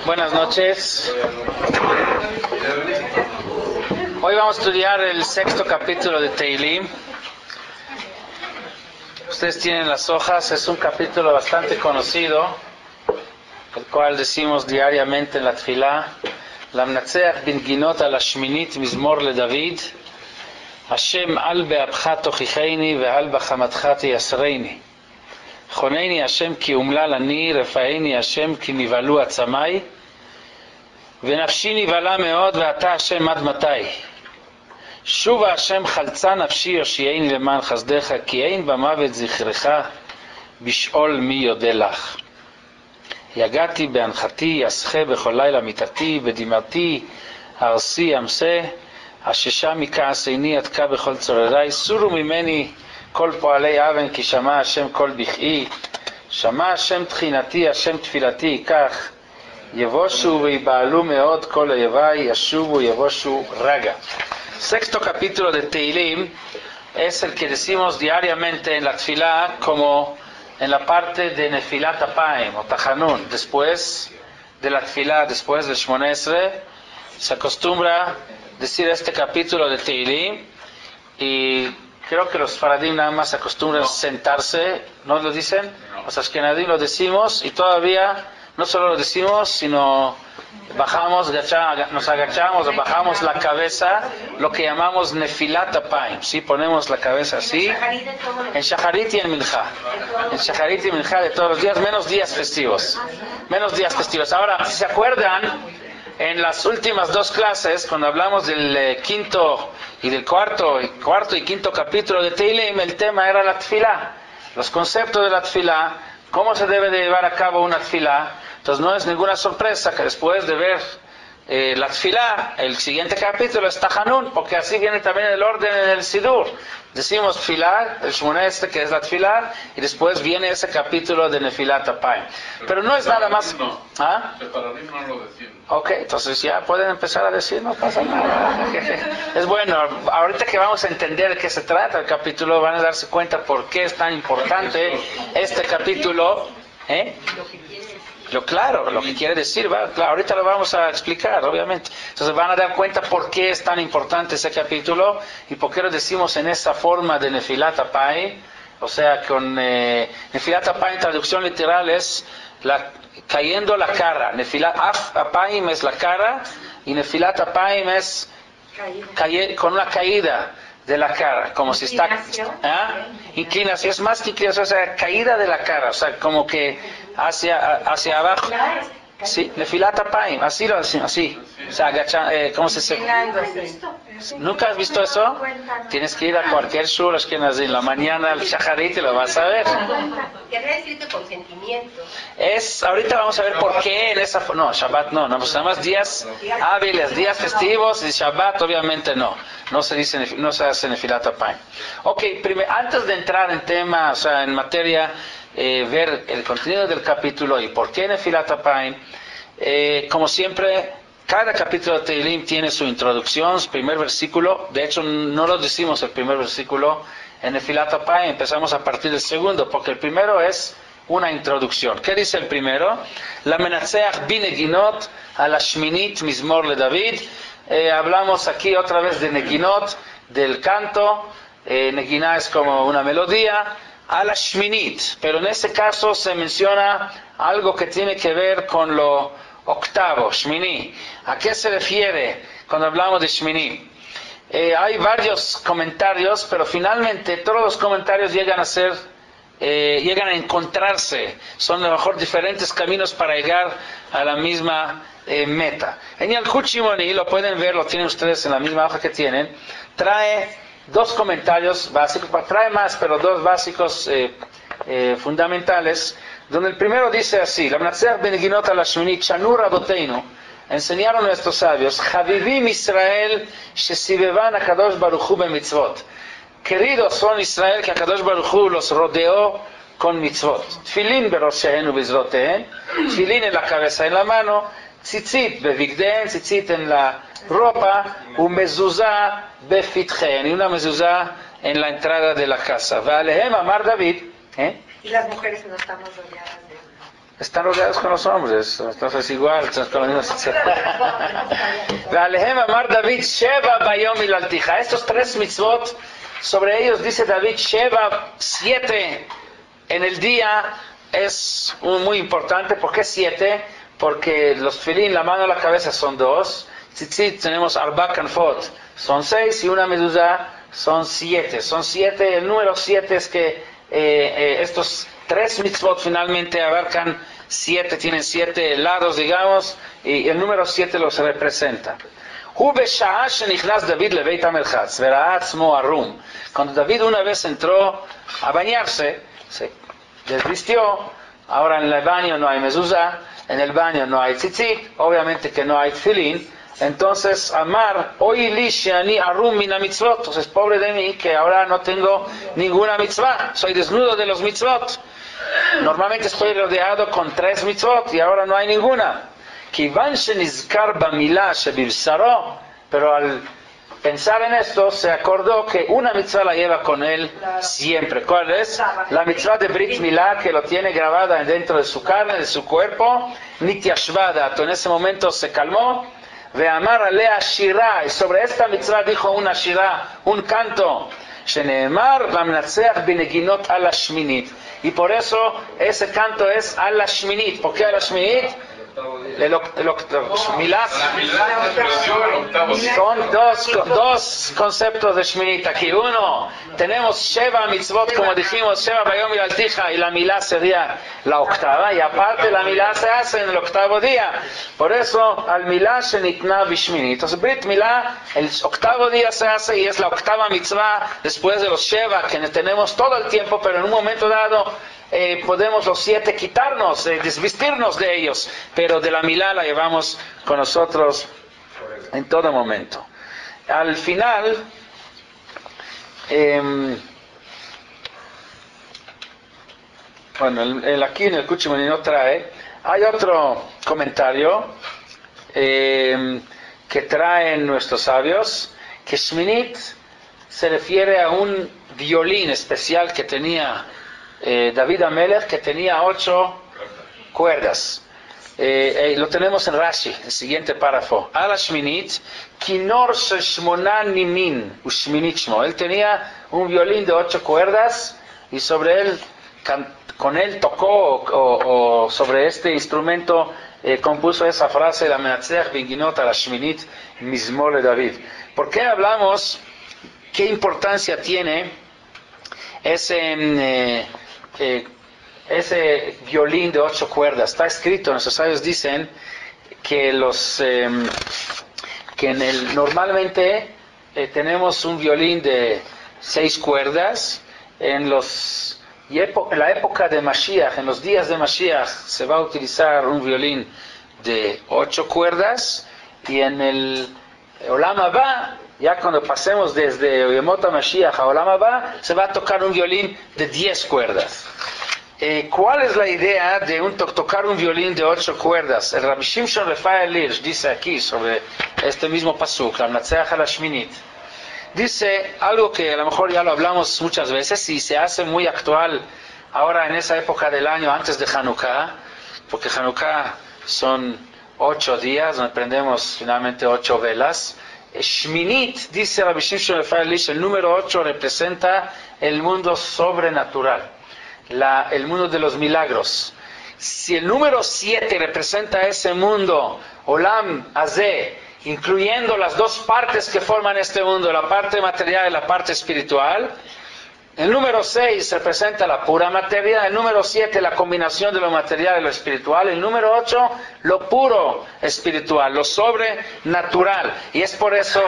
Buenas noches. Hoy vamos a estudiar el sexto capítulo de Teilim. Ustedes tienen las hojas, es un capítulo bastante conocido, el cual decimos diariamente en la Tfilá: Lamnatzeach bin ginot al hashminit mizmor le David, Hashem al be'apcha tochicheini ve'al b'chamatcha tiyasreini. חונני השם כי אומלל אני, רפאני השם כי נבהלו עצמי, ונפשי נבהלה מאוד, ואתה השם עד מתי? שובה השם חלצה נפשי יושיעני למען חסדך, כי אין במוות זכרך, בשאול מי יודע לך. יגעתי בהנחתי, אסחה בכל לילה מיתתי, בדמעתי ארסי אמסה, אששה מכעסני עתקה בכל צוררי, סורו ממני כל פועלי אבן, כי שמע השם כל בכי, שמע השם תחינתי, השם תפילתי, כך יבושו ויבעלו מאוד כל אויבי, ישובו יבושו רגע. Sexto capítulo de Teilim es el que decimos diariamente en la tefilá, como en la parte de Nefilat Apaim o Tajanun. Después de la tefilá, después del Shmona Esrei, se acostumbra decir este capítulo de Teilim, y creo que los faradim nada más acostumbran sentarse, ¿no lo dicen? Los ashkenazim lo decimos, y todavía no solo lo decimos, sino bajamos, nos agachamos o bajamos la cabeza, lo que llamamos Nefilat Apaim, ¿sí? Ponemos la cabeza así, en Shacharit y en Mincha. En Shacharit y Mincha de todos los días, menos días festivos. Menos días festivos. Ahora, si se acuerdan, en las últimas dos clases, cuando hablamos del quinto y del cuarto y quinto capítulo de Teilim, el tema era la tefilá, los conceptos de la tefilá, cómo se debe de llevar a cabo una tefilá. Entonces no es ninguna sorpresa que después de ver la tefilá, el siguiente capítulo es Tajanun, porque así viene también el orden en el Sidur. Decimos tefilá, el Shmona Esrei, que es la tefilá, y después viene ese capítulo de Nefilat Apaim. Pero no es nada más... ¿Ah? Ok, entonces ya pueden empezar a decir, no pasa nada. Es bueno, ahorita que vamos a entender de qué se trata el capítulo, van a darse cuenta por qué es tan importante este capítulo. Lo que quiere decir, claro, ahorita lo vamos a explicar, obviamente. Entonces van a dar cuenta por qué es tan importante ese capítulo y por qué lo decimos en esa forma de Nefilat Apaim. O sea, con Nefilat Apaim, traducción literal es cayendo la cara. Nefilat Apaim es la cara y Nefilat Apaim es con una caída de la cara, como si está inclinación, es más que inclinación, o sea, caída de la cara, o sea, como que hacia abajo. Sí, Nefilat Apaim, así lo decimos, así. O sea, ¿cómo se dice? ¿Nunca has visto eso? Tienes que ir a cualquier shul ashkenazí en la mañana al Shacharit y lo vas a ver. Querría decirte con sentimiento. Ahorita vamos a ver por qué en esa... No, Shabbat no, pues nada más días hábiles, días festivos, y Shabbat obviamente no. No se hace Nefilat Apaim. Ok, antes de entrar en tema, o sea, en materia, ver el contenido del capítulo y por qué Nefilat Apaim, como siempre, cada capítulo de Teilim tiene su introducción, su primer versículo. De hecho, no lo decimos el primer versículo en Nefilat Apaim, empezamos a partir del segundo, porque el primero es una introducción. ¿Qué dice el primero? La menatzeach bin neginot al hashminit mizmor le David. Hablamos aquí otra vez de neginot, del canto. Neginá es como una melodía. Al hashminit, pero en este caso se menciona algo que tiene que ver con lo octavo, shmini. ¿A qué se refiere cuando hablamos de shmini? Hay varios comentarios, pero finalmente todos los comentarios llegan a encontrarse. Son a lo mejor diferentes caminos para llegar a la misma meta. En Yalkut Shimoni, lo pueden ver, lo tienen ustedes en la misma hoja que tienen, trae dos comentarios básicos, trae más, pero dos básicos fundamentales, donde el primero dice así: la menatzeach beneginot al hashminit shanu raboteinu, enseñaron nuestros sabios, Javivim Israel shesibevan HaKadosh Baruch Hu bemitzvot, queridos son Israel que HaKadosh Baruch Hu los rodeó con mitzvot. Tfilin beroshehen ubizrotehen, tfilin en la cabeza, en la mano, tzitzit bevigden, tzitzit en la ropa, mezuzá befitchen, y una mezuzá en la entrada de la casa. Valehem amar David. Y las mujeres no estamos rodeadas de están rodeados con los hombres, entonces igual, están con la misma situación. Ve'alehem amar David, Sheva bayom ilalticha. Estos 3 mitzvot, sobre ellos dice David, Sheva, 7 en el día, es muy importante. ¿Por qué 7? Porque los tefilín, la mano y la cabeza son 2, tzitzit tenemos arba kanfot, son 6, y una mezuzá son 7. Son 7, el número 7 es que estos 3 mitzvot finalmente abarcan 7, tienen 7 lados, digamos, y el número 7 los representa. Cuando David una vez entró a bañarse, se desvistió. Ahora en el baño no hay mezuzá, en el baño no hay tzitzit, obviamente que no hay tefilín. Entonces, Amar, oí li sheani arum mina mitzvot. Entonces, pobre de mí, que ahora no tengo ninguna mitzvah, soy desnudo de los mitzvot. Normalmente estoy rodeado con 3 mitzvot y ahora no hay ninguna. Kivan shenizkar bamilah shebibsaro, pero al pensar en esto, se acordó que una mitzvah la lleva con él siempre. ¿Cuál es? La mitzvah de Brit Milá, que lo tiene grabada dentro de su carne, de su cuerpo. Nityashvada, en ese momento se calmó. Ve'amar alea shirah, y sobre esta mitzvah dijo una shirah, un canto. Sheneemar lamnatzeach bineginot ala shminit. Y por eso ese canto es ala shminit. ¿Por qué ala shminit? Son dos conceptos de Shminit aquí. Uno, tenemos Sheva mitzvot, como dijimos, Sheva bayom ilalticha, y la milá sería la octava, y aparte la milá se hace en el octavo día. Por eso, al milá shenitna bishminit. Entonces, Brit milá, el octavo día se hace, y es la octava mitzvah después de los Sheva, que tenemos todo el tiempo, pero en un momento dado podemos los 7 quitarnos, desvestirnos de ellos, pero de la milá la llevamos con nosotros en todo momento. Al final, bueno, aquí en el Cuchimonino trae, hay otro comentario que traen nuestros sabios, que Shminit se refiere a un violín especial que tenía David Amelech, que tenía 8 cuerdas. Lo tenemos en Rashi, el siguiente párrafo. Ala Shminit, Kinor Sheshmona Nimin, Ushminit Shmo. Él tenía un violín de 8 cuerdas, y sobre él, con él tocó, o sobre este instrumento, compuso esa frase, la Menatzeach Binginot ala Shminit Mizmor le David. ¿Por qué hablamos? ¿Qué importancia tiene ese violín de 8 cuerdas? Está escrito, nuestros sabios dicen que normalmente tenemos un violín de 6 cuerdas. En la época de Mashiach, en los días de Mashiach, se va a utilizar un violín de 8 cuerdas, y en el Olam Haba, ya cuando pasemos desde Yemot HaMashiach a Olam Haba, se va a tocar un violín de 10 cuerdas. ¿Cuál es la idea de tocar un violín de 8 cuerdas? El Rabbi Shimshon Refael Hirsch dice aquí sobre este mismo pasuk, la Menatzeach ala Shminit. Dice algo que a lo mejor ya lo hablamos muchas veces y se hace muy actual ahora en esa época del año antes de Hanukkah, porque Hanukkah son 8 días donde prendemos finalmente 8 velas. Shminit, dice Rabbi Shimshon Refael Hirsch, el número 8 representa el mundo sobrenatural, el mundo de los milagros. Si el número 7 representa ese mundo, Olam Hazeh, incluyendo las dos partes que forman este mundo, la parte material y la parte espiritual, el número 6 representa la pura materia, el número 7 la combinación de lo material y lo espiritual, el número 8 lo puro espiritual, lo sobrenatural. Y es por eso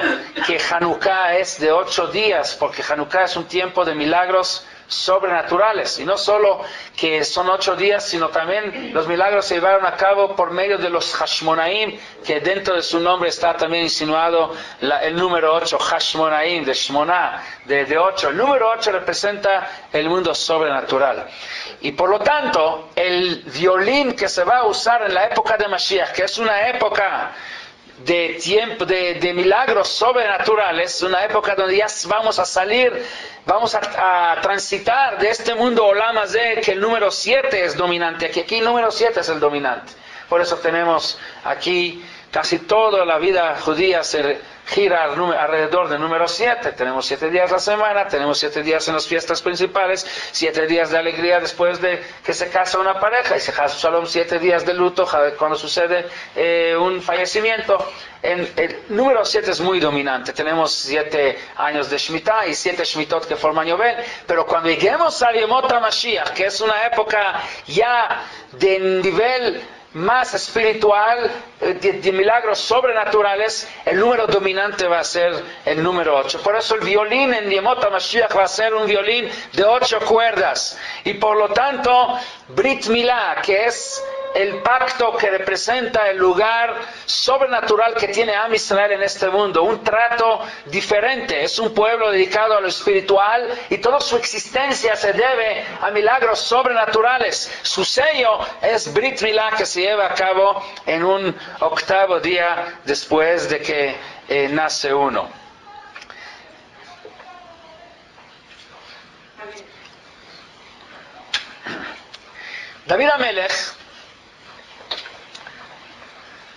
que Hanukkah es de 8 días, porque Hanukkah es un tiempo de milagros sobrenaturales, y no solo que son 8 días, sino también los milagros se llevaron a cabo por medio de los Hashmonaim, que dentro de su nombre está también insinuado el número 8, Hashmonaim, de Shmoná, de 8. El número 8 representa el mundo sobrenatural, y por lo tanto el violín que se va a usar en la época de Mashiach, que es una época de tiempo, de milagros sobrenaturales, una época donde ya vamos a salir, vamos a transitar de este mundo Olam Hazeh, que el número 7 es dominante, aquí el número 7 es el dominante. Por eso tenemos aquí casi toda la vida judía se gira alrededor del número 7. Tenemos 7 días a la semana, tenemos 7 días en las fiestas principales, 7 días de alegría después de que se casa una pareja, y se casa shalom 7 días de luto cuando sucede un fallecimiento. El número 7 es muy dominante. Tenemos 7 años de Shemitah y 7 Shemitot que forman Yovel, pero cuando lleguemos a Yemot HaMashiach, que es una época ya de nivel más espiritual, de milagros sobrenaturales, el número dominante va a ser el número 8. Por eso el violín en Yemot HaMashiach va a ser un violín de 8 cuerdas. Y por lo tanto, Brit Milá, que es el pacto que representa el lugar sobrenatural que tiene Am Israel en este mundo, un trato diferente. Es un pueblo dedicado a lo espiritual y toda su existencia se debe a milagros sobrenaturales. Su sello es Brit Milá, que se lleva a cabo en un octavo día después de que nace uno. David HaMelech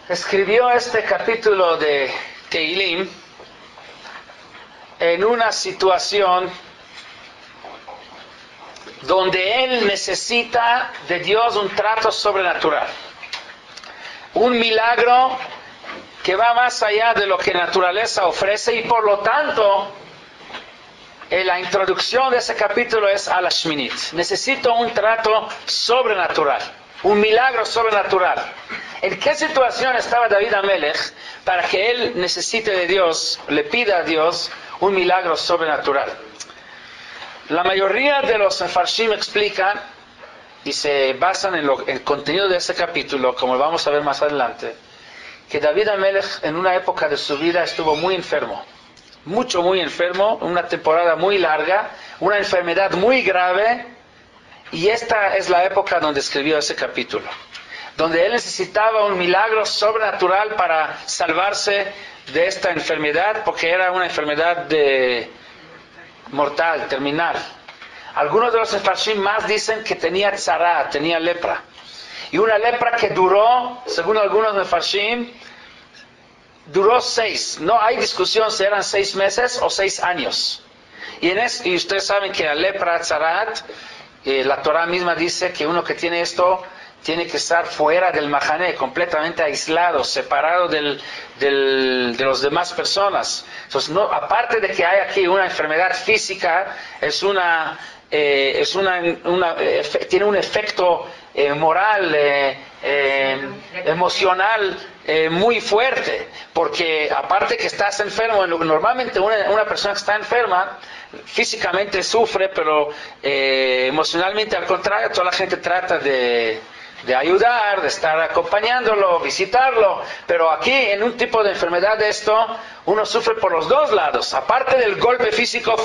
escribió este capítulo de Tehilim en una situación donde él necesita de Dios un trato sobrenatural, un milagro que va más allá de lo que la naturaleza ofrece, y por lo tanto la introducción de ese capítulo es a la Shminit. Necesito un trato sobrenatural, un milagro sobrenatural. ¿En qué situación estaba David HaMelech para que él necesite de Dios, le pida a Dios un milagro sobrenatural? La mayoría de los Mefarshim explican y se basan en el contenido de ese capítulo, como vamos a ver más adelante, que David HaMelech en una época de su vida estuvo muy enfermo, muy enfermo, una temporada muy larga, una enfermedad muy grave, y esta es la época donde escribió ese capítulo, donde él necesitaba un milagro sobrenatural para salvarse de esta enfermedad, porque era una enfermedad mortal, terminal. Algunos de los Mefarshim más dicen que tenía tzara, tenía lepra, y una lepra que duró, según algunos Mefarshim, duró 6, no hay discusión si eran 6 meses o 6 años. Y ustedes saben que la lepra, tzarat, la Torah misma dice que uno que tiene esto tiene que estar fuera del mahané, completamente aislado, separado de las demás personas. Entonces, no, aparte de que hay aquí una enfermedad física, tiene un efecto moral, emocional muy fuerte, porque aparte que estás enfermo, normalmente una persona que está enferma físicamente sufre, pero emocionalmente al contrario, toda la gente trata de ayudar, de estar acompañándolo, visitarlo, pero aquí en un tipo de enfermedad de esto, uno sufre por los dos lados. Aparte del golpe físico,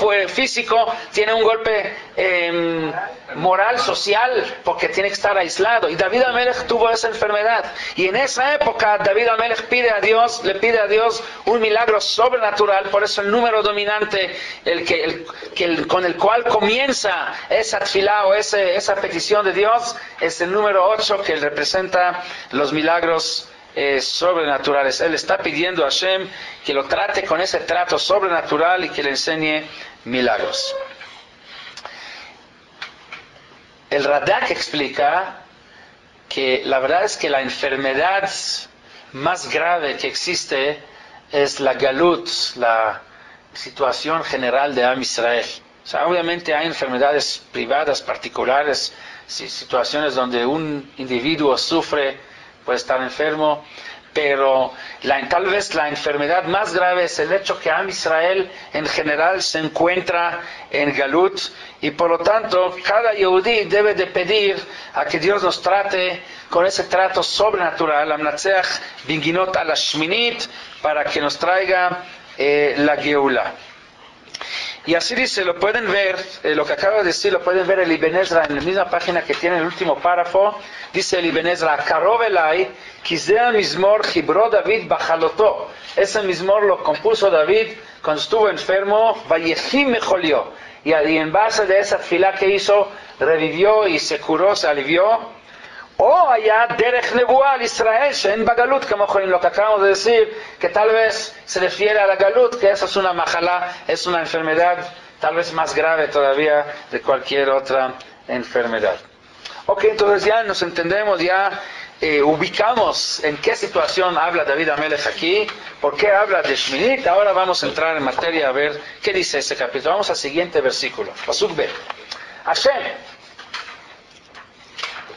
tiene un golpe moral, social, porque tiene que estar aislado. Y David HaMelech tuvo esa enfermedad. Y en esa época David HaMelech le pide a Dios un milagro sobrenatural. Por eso el número dominante, con el cual comienza esa tefilá o esa petición de Dios, es el número 8, que representa los milagros sobrenaturales. Él está pidiendo a Hashem que lo trate con ese trato sobrenatural y que le enseñe milagros. El Radak explica que la verdad es que la enfermedad más grave que existe es la galut, la situación general de Am Israel. O sea, obviamente hay enfermedades privadas, particulares, situaciones donde un individuo sufre, puede estar enfermo, pero tal vez la enfermedad más grave es el hecho que Am Israel en general se encuentra en Galut, y por lo tanto cada Yehudí debe de pedir a que Dios nos trate con ese trato sobrenatural, Amnatzeach Binginot a la Shminit, para que nos traiga la Geula. Y así dice, lo pueden ver, lo que acabo de decir, lo pueden ver el Ibn Ezra en la misma página que tiene el último párrafo. Dice el Ibn Ezra, Karov elai, Kizea Mizmor Chibro David Bajaloto. Ese Mizmor lo compuso David cuando estuvo enfermo, Vayehim Mejolió. Y en base de esa tefilá que hizo, revivió y se curó, se alivió. O allá, Derech Nebuah al Israel, Shen Bagalut, como lo que acabamos de decir, que tal vez se refiere a la Galut, que esa es una majalá, es una enfermedad tal vez más grave todavía de cualquier otra enfermedad. Ok, entonces ya nos entendemos, ya ubicamos en qué situación habla David Amelech aquí, por qué habla de Shminit. Ahora vamos a entrar en materia a ver qué dice ese capítulo. Vamos al siguiente versículo, Pasuk B. Hashem,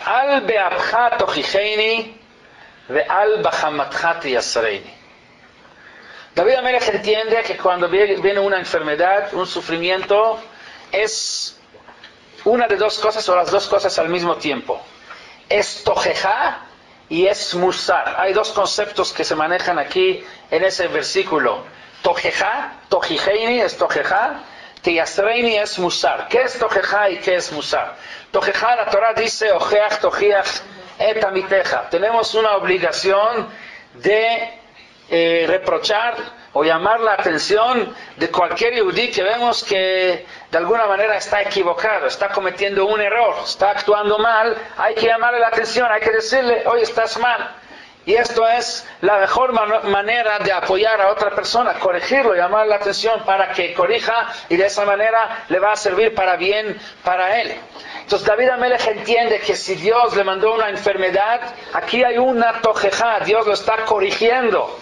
Al be'apcha tochicheini ve'al bachamatcha tiyasreini. David Amelech entiende que cuando viene una enfermedad, un sufrimiento, es una de dos cosas o las dos cosas al mismo tiempo. Es tojeja y es musar. Hay dos conceptos que se manejan aquí en ese versículo. Tojeja, tojicheini es tojeja, tiyasreini es musar. ¿Qué es tojeja y qué es musar? Tojeja, la Torah dice, ojeach, tojiach, et amiteja. Tenemos una obligación de reprochar o llamar la atención de cualquier yudí que vemos que de alguna manera está equivocado, está cometiendo un error, está actuando mal. Hay que llamarle la atención, hay que decirle, oye, estás mal. Y esto es la mejor manera de apoyar a otra persona, corregirlo, llamar la atención para que corrija y de esa manera le va a servir para bien para él. Entonces David Amelech entiende que si Dios le mandó una enfermedad, aquí hay una tojeja, Dios lo está corrigiendo.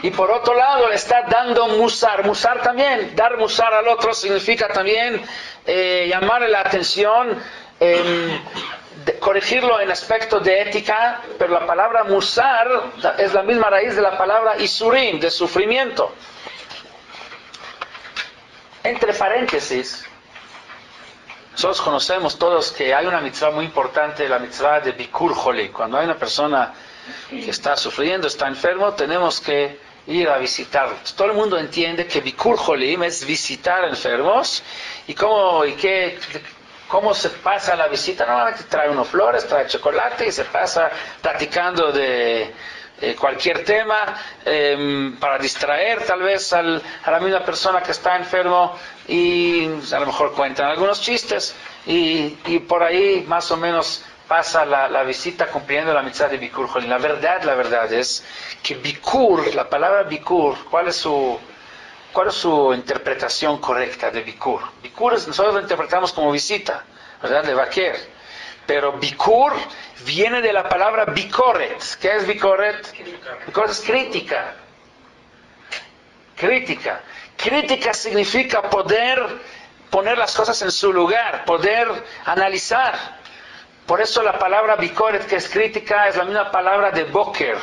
Y por otro lado le está dando musar. Musar también, dar musar al otro significa también llamarle la atención, corregirlo en aspecto de ética, pero la palabra musar es la misma raíz de la palabra isurim, de sufrimiento. Entre paréntesis, nosotros conocemos todos que hay una mitzvah muy importante, la mitzvah de Bikur Joli. Cuando hay una persona que está sufriendo, está enfermo, tenemos que ir a visitarlo. Todo el mundo entiende que Bikur Jolim es visitar enfermos. ¿Y cómo se pasa la visita? Normalmente trae unos flores, trae chocolate y se pasa platicando de cualquier tema para distraer tal vez a la misma persona que está enfermo, y a lo mejor cuentan algunos chistes y por ahí más o menos pasa la visita cumpliendo la mitzvah de Bikur Jolim. La verdad es que Bikur, la palabra Bikur, ¿cuál es su interpretación correcta de Bikur? Bikur nosotros lo interpretamos como visita, ¿verdad? De Baker. Pero Bikur viene de la palabra Bikoret. ¿Qué es Bikoret? Bikoret es crítica. Crítica significa poder poner las cosas en su lugar, poder analizar. Por eso la palabra Bikoret, que es crítica, es la misma palabra de Boker.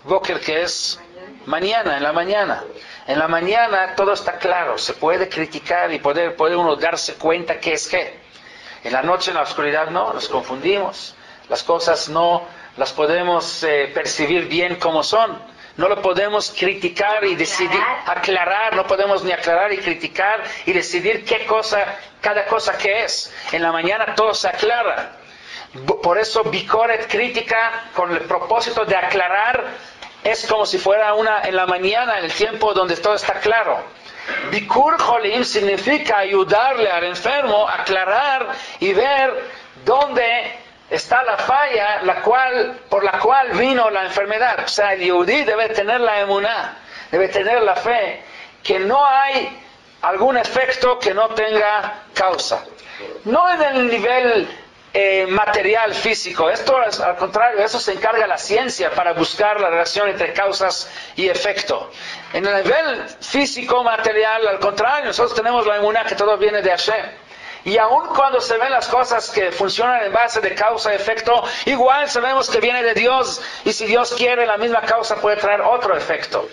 Boker, que es mañana, en la mañana. En la mañana todo está claro, se puede criticar y puede uno darse cuenta qué es qué. En la noche, en la oscuridad, no, nos confundimos. Las cosas no las podemos percibir bien como son. No lo podemos criticar y decidir, aclarar, no podemos ni aclarar y criticar y decidir cada cosa que es. En la mañana todo se aclara. Por eso Bikoret, crítica, con el propósito de aclarar, es como si fuera en la mañana, en el tiempo donde todo está claro. Bikur Jolim significa ayudarle al enfermo a aclarar y ver dónde está la falla por la cual vino la enfermedad. O sea, el yudí debe tener la emuná, debe tener la fe, que no hay algún efecto que no tenga causa. No en el nivel material, físico. Esto es, al contrario, eso se encarga la ciencia para buscar la relación entre causas y efecto. En el nivel físico, material, al contrario, nosotros tenemos la emuná que todo viene de Hashem. Y aun cuando se ven las cosas que funcionan en base de causa y efecto, igual sabemos que viene de Dios, y si Dios quiere, la misma causa puede traer otro efecto.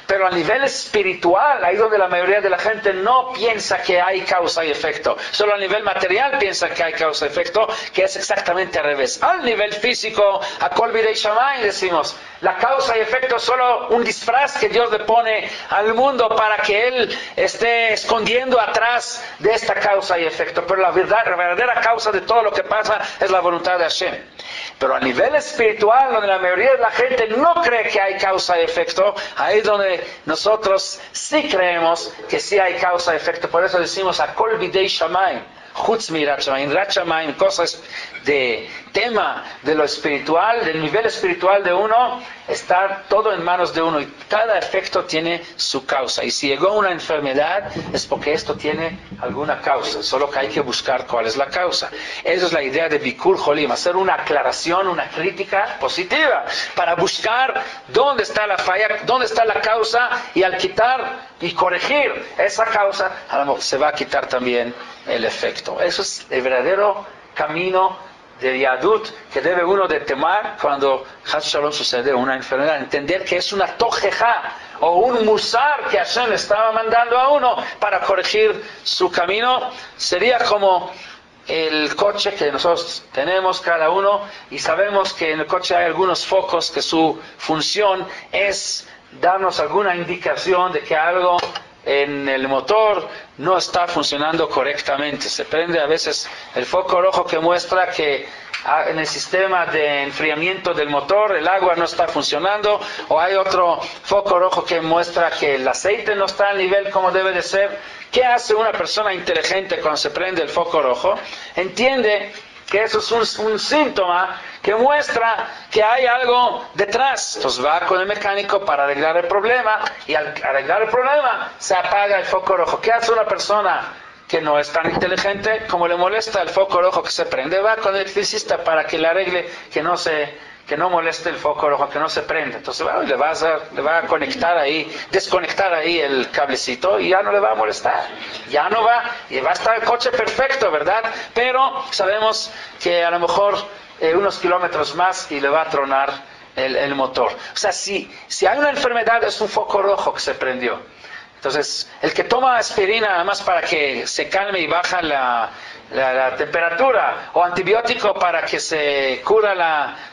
Pero a nivel espiritual, ahí donde la mayoría de la gente no piensa que hay causa y efecto. Solo a nivel material piensa que hay causa y efecto, que es exactamente al revés. Al nivel físico, a Kol Bidei Shamayim decimos, La causa y efecto es solo un disfraz que Dios le pone al mundo para que Él esté escondiendo atrás de esta causa y efecto. Pero la verdadera causa de todo lo que pasa es la voluntad de Hashem. Pero a nivel espiritual, donde la mayoría de la gente no cree que hay causa y efecto, ahí es donde nosotros sí creemos que sí hay causa y efecto. Por eso decimos Akol bidei shamayim. Chutz mirat shamayim, rat shamayim, cosas de tema de lo espiritual, del nivel espiritual de uno, está todo en manos de uno y cada efecto tiene su causa. Y si llegó una enfermedad es porque esto tiene alguna causa, solo que hay que buscar cuál es la causa. Esa es la idea de Bikur Jolim, hacer una aclaración, una crítica positiva para buscar dónde está la falla, dónde está la causa, y al quitar y corregir esa causa, a lo mejor se va a quitar también el efecto. Eso es el verdadero camino de Yadut que debe uno de temer cuando Chas Shalom sucede una enfermedad. Entender que es una tojeja o un musar que Hashem estaba mandando a uno para corregir su camino. Sería como el coche que nosotros tenemos cada uno, y sabemos que en el coche hay algunos focos que su función es darnos alguna indicación de que algo en el motor no está funcionando correctamente. Se prende a veces el foco rojo que muestra que en el sistema de enfriamiento del motor el agua no está funcionando, o hay otro foco rojo que muestra que el aceite no está al nivel como debe de ser. ¿Qué hace una persona inteligente cuando se prende el foco rojo? Entiende que eso es un síntoma que muestra que hay algo detrás. Entonces va con el mecánico para arreglar el problema, y al arreglar el problema se apaga el foco rojo. ¿Qué hace una persona que no es tan inteligente? Como le molesta el foco rojo que se prende, va con el electricista para que le arregle que no moleste el foco rojo, que no se prenda. Entonces le va a conectar ahí, desconectar ahí el cablecito, y ya no le va a molestar. Ya no va, y va a estar el coche perfecto, ¿verdad? Pero sabemos que a lo mejor unos kilómetros más y le va a tronar el motor. O sea, si hay una enfermedad, es un foco rojo que se prendió. Entonces, el que toma aspirina nada más para que se calme y baja la temperatura, o antibiótico para que se cura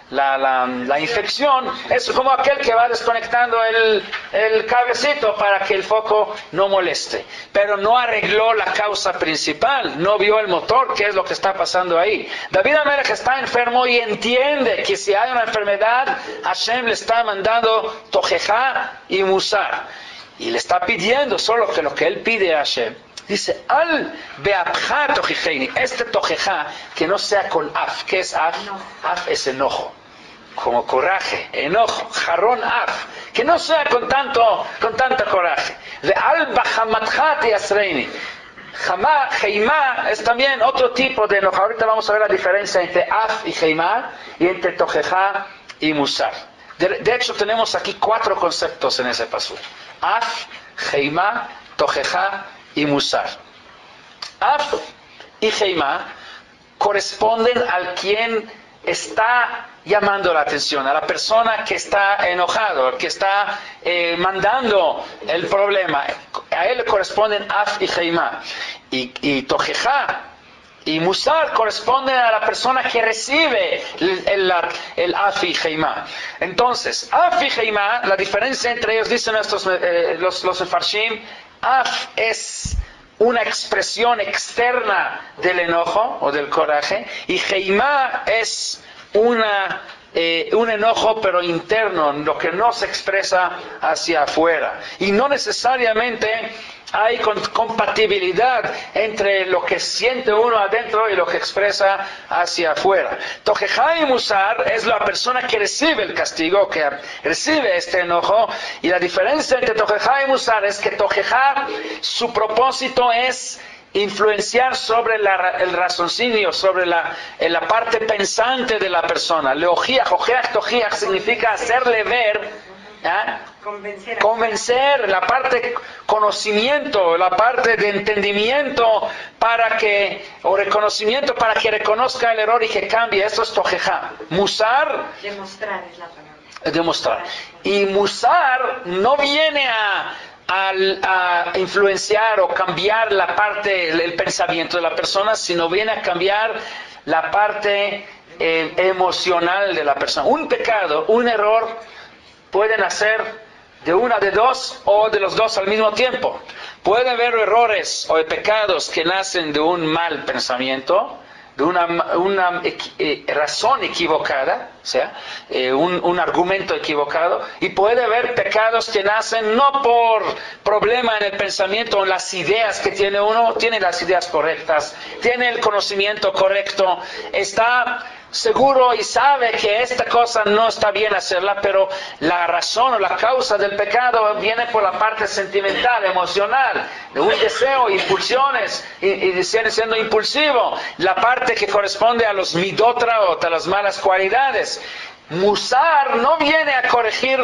la infección, es como aquel que va desconectando el cablecito para que el foco no moleste. Pero no arregló la causa principal, no vio el motor, qué es lo que está pasando ahí. David Amelech está enfermo y entiende que si hay una enfermedad, Hashem le está mandando tojeja y musar. Y le está pidiendo solo que lo que él pide a Hashem. Dice, al beapja tojicheini, este tojeja que no sea con af. ¿Qué es af? No. Af es enojo, como coraje, enojo, jarrón af, que no sea con tanto coraje. De al bajamatja teasreini. Heimá es también otro tipo de enojo. Ahorita vamos a ver la diferencia entre af y heimá, y entre tojeja y musar. De hecho, tenemos aquí 4 conceptos en ese pasú. Af, heimá, tojeja y musar. Af y heimá corresponden al quien está llamando la atención, a la persona que está enojado, que está mandando el problema. A él le corresponden af y heimá. Y tojeja y musar corresponde a la persona que recibe el af y heimá. Entonces, af y heimá, la diferencia entre ellos, dicen los Mefarshim, af es una expresión externa del enojo o del coraje, y heimá es un enojo pero interno, lo que no se expresa hacia afuera. Y no necesariamente hay compatibilidad entre lo que siente uno adentro y lo que expresa hacia afuera. Tojeja y musar es la persona que recibe el castigo, que recibe este enojo, y la diferencia entre tojeja y musar es que tojeja, su propósito es influenciar sobre el raciocinio, sobre la parte pensante de la persona. Leojiach, tojiach significa hacerle ver, convencer, la parte conocimiento, la parte de entendimiento o reconocimiento para que reconozca el error y que cambie. Esto es tojeja. Musar, Demostrar es la palabra. Demostrar. Y musar no viene a influenciar o cambiar la parte, el pensamiento de la persona, sino viene a cambiar la parte emocional de la persona. Un pecado, un error, pueden hacer de una de dos o de los dos al mismo tiempo. Puede haber errores o pecados que nacen de un mal pensamiento, de una razón equivocada, o sea, un argumento equivocado, y puede haber pecados que nacen no por problema en el pensamiento o en las ideas que tiene uno, tiene las ideas correctas, tiene el conocimiento correcto, está seguro y sabe que esta cosa no está bien hacerla, pero la razón o la causa del pecado viene por la parte sentimental, emocional, de un deseo, impulsiones, y siendo impulsivo, la parte que corresponde a los midotraot, a las malas cualidades. Musar no viene a corregir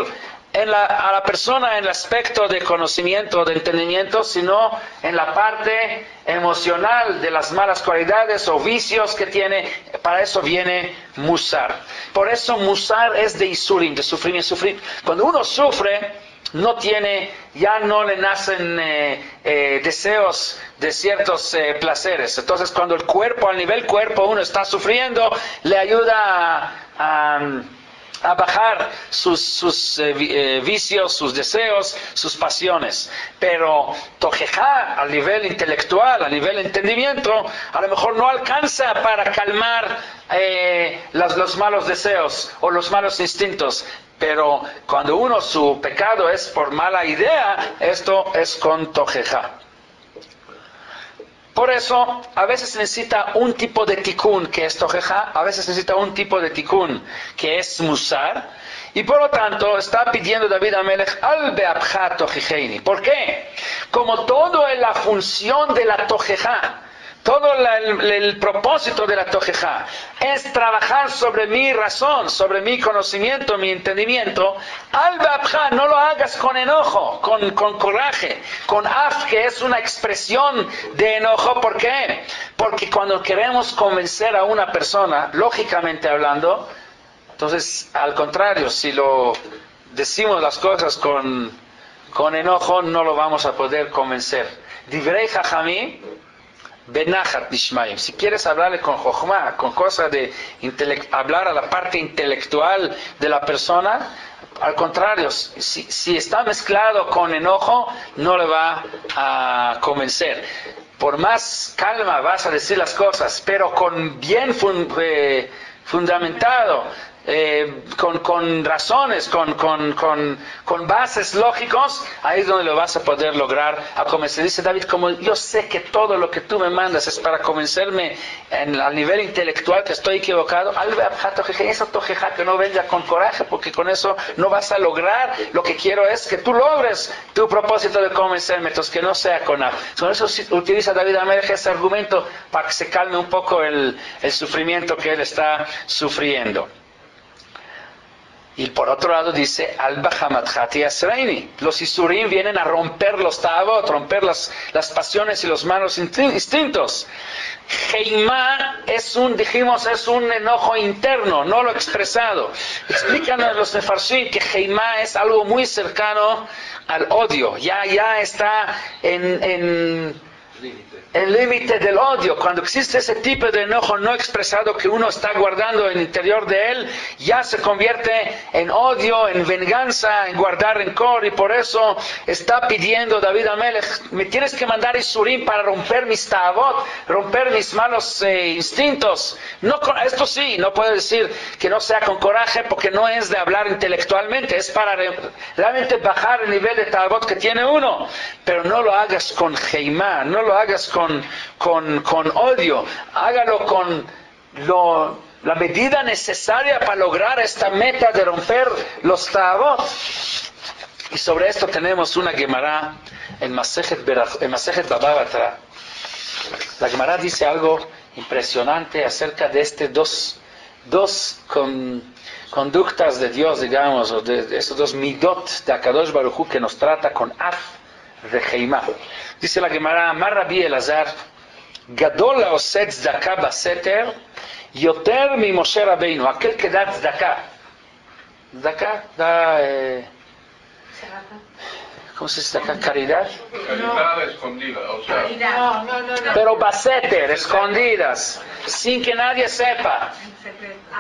a la persona en el aspecto de conocimiento, de entendimiento, sino en la parte emocional de las malas cualidades o vicios que tiene. Para eso viene Musar. Por eso Musar es de Isurim, de sufrimiento. Cuando uno sufre, ya no le nacen deseos de ciertos placeres. Entonces, cuando el cuerpo, a nivel cuerpo, uno está sufriendo, le ayuda a bajar sus vicios, sus deseos, sus pasiones. Pero Tojejá, a nivel intelectual, a nivel entendimiento, a lo mejor no alcanza para calmar los malos deseos o los malos instintos. Pero cuando su pecado es por mala idea, esto es con Tojejá. Por eso, a veces se necesita un tipo de tikkun, que es Tojejá, a veces se necesita un tipo de tikkun, que es Musar, y por lo tanto está pidiendo David Amelech, al beabja tojijeini. ¿Por qué? Como todo en la función de la Tojejá, todo el propósito de la Tojejá es trabajar sobre mi razón, sobre mi conocimiento, mi entendimiento. Al beabja, no lo hagas con enojo, con coraje, con af, que es una expresión de enojo. ¿Por qué? Porque cuando queremos convencer a una persona, lógicamente hablando, entonces al contrario, si lo decimos las cosas con enojo, no lo vamos a poder convencer. Divrei Jajamim Benachat Nishmayim. Si quieres hablarle con Jochma, con cosas de hablar a la parte intelectual de la persona, al contrario, si está mezclado con enojo, no le va a convencer. Por más calma vas a decir las cosas, pero con bien fundamentado, con razones, con bases lógicos, ahí es donde lo vas a poder lograr a convencer. Dice David, como yo sé que todo lo que tú me mandas es para convencerme al nivel intelectual que estoy equivocado, esa Tojejá, que no venga con coraje, porque con eso no vas a lograr. Lo que quiero es que tú logres tu propósito de convencerme, entonces que no sea con nada. Por eso utiliza David Amelech ese argumento para que se calme un poco el sufrimiento que él está sufriendo. Y por otro lado dice, Alba Hamatjati Asreini. Los Isurim vienen a romper los tabot, romper las pasiones y los malos instintos. Heimá es un enojo interno, no lo expresado. Explican a los Mefarshim que Heimá es algo muy cercano al odio. Ya está en el límite del odio. Cuando existe ese tipo de enojo no expresado que uno está guardando en el interior de él, ya se convierte en odio, en venganza, en guardar rencor. Y por eso está pidiendo David Amelech, me tienes que mandar Isurim para romper mis tabot, romper mis malos instintos. Esto sí, no puedo decir que no sea con coraje, porque no es de hablar intelectualmente, es para realmente bajar el nivel de tabot que tiene uno. Pero no lo hagas con heimá, no lo hagas con odio, hágalo con la medida necesaria para lograr esta meta de romper los tabot. Y sobre esto tenemos una Gemara en Masejet Baba Batra. La Gemara dice algo impresionante acerca de dos conductas de Dios, digamos, o de estos dos midot de Akadosh Baruj Hu, que nos trata con af de heimá. Dice la Gemara, Amar Rabbi Elazar, Gadol haoseh tzedaka baseter, yoter mi Moshe Rabbeinu. Aquel que da tzedaka. Tzedaka da... ¿cómo se dice tzedaka? Caridad. Caridad escondida, o sea... No. Pero baseter, escondidas, sin que nadie sepa.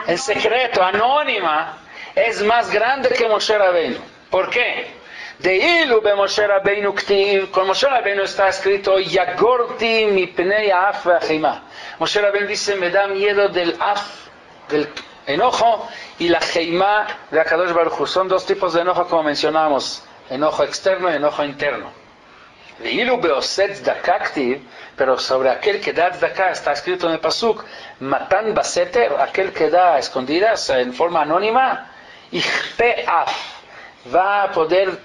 En secreto, anónima. es más grande que Moshe Rabbeinu. ¿Por qué? De ilu be Moshe Rabbeinu ktiv, con Moshe Rabbeinu está escrito Yagorti mi pnei af ve'achima. Moshe Rabbeinu dice, me da miedo del af, del enojo, y la heima de Akadosh Baruj Hu. Son dos tipos de enojo, como mencionamos, enojo externo y enojo interno. De ilu be oset tzedaka ktiv, pero sobre aquel que da tzedaka está escrito en el pasuk, matan baseter, aquel que da a escondidas en forma anónima, ichpe af, va a poder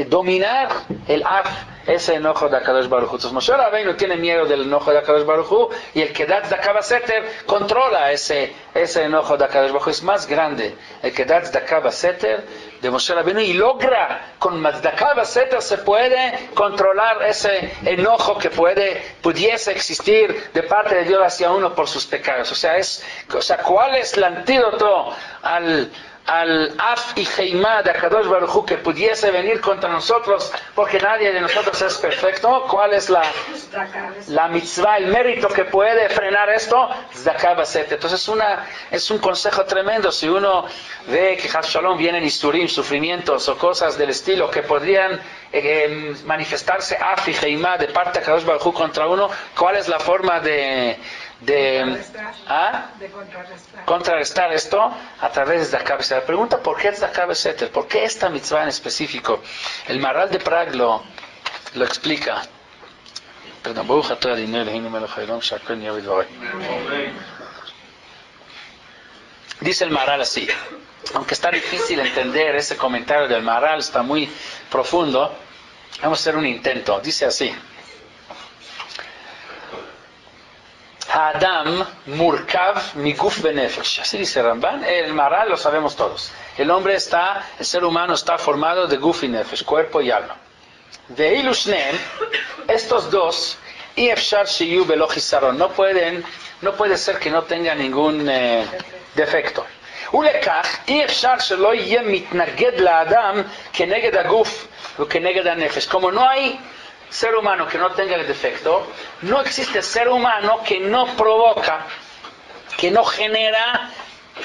dominar el af, ese enojo de Akadosh Baruj Hu. Entonces Moshe Rabbeinu tiene miedo del enojo de Akadosh Baruj Hu, y el que da tzedaka baseter controla ese enojo de Akadosh Baruj Hu. Es más grande el que da tzedaka baseter de Moshe Rabbeinu, y logra, con tzedaka baseter se puede controlar ese enojo que pudiese existir de parte de Dios hacia uno por sus pecados. O sea, ¿cuál es el antídoto al af y heimá de Akadosh Baruj Hu que pudiese venir contra nosotros, porque nadie de nosotros es perfecto? ¿Cuál es la mitzvah, el mérito que puede frenar esto? Tzedaka baseter. Entonces es un consejo tremendo. Si uno ve que Chas Shalom vienen isurim, sufrimientos o cosas del estilo que podrían manifestarse af y heimá de parte de Akadosh Baruj Hu contra uno, ¿cuál es la forma de contrarrestar esto? A través de tzedaka baseter. La pregunta, ¿por qué tzedaka baseter? ¿Por qué esta mitzvah en específico? El Maharal de Prague lo explica. Perdón, dice el Maharal así, aunque está difícil entender ese comentario del Maharal, está muy profundo, vamos a hacer un intento. Dice así: Adam murkav miguf benefesh. Así dice Ramban. El Maharal lo sabemos todos. El ser humano está formado de guf y nefesh, cuerpo y alma. De ilu shneim, estos dos, y efshar shiyu belo chisaron, no puede ser que no tenga ningún defecto. Ulekach, y efshar shelo yeh mitnaged la Adam keneged aguf o keneged anefesh. Como no hay ser humano que no tenga el defecto, no existe ser humano que no provoca, que no genera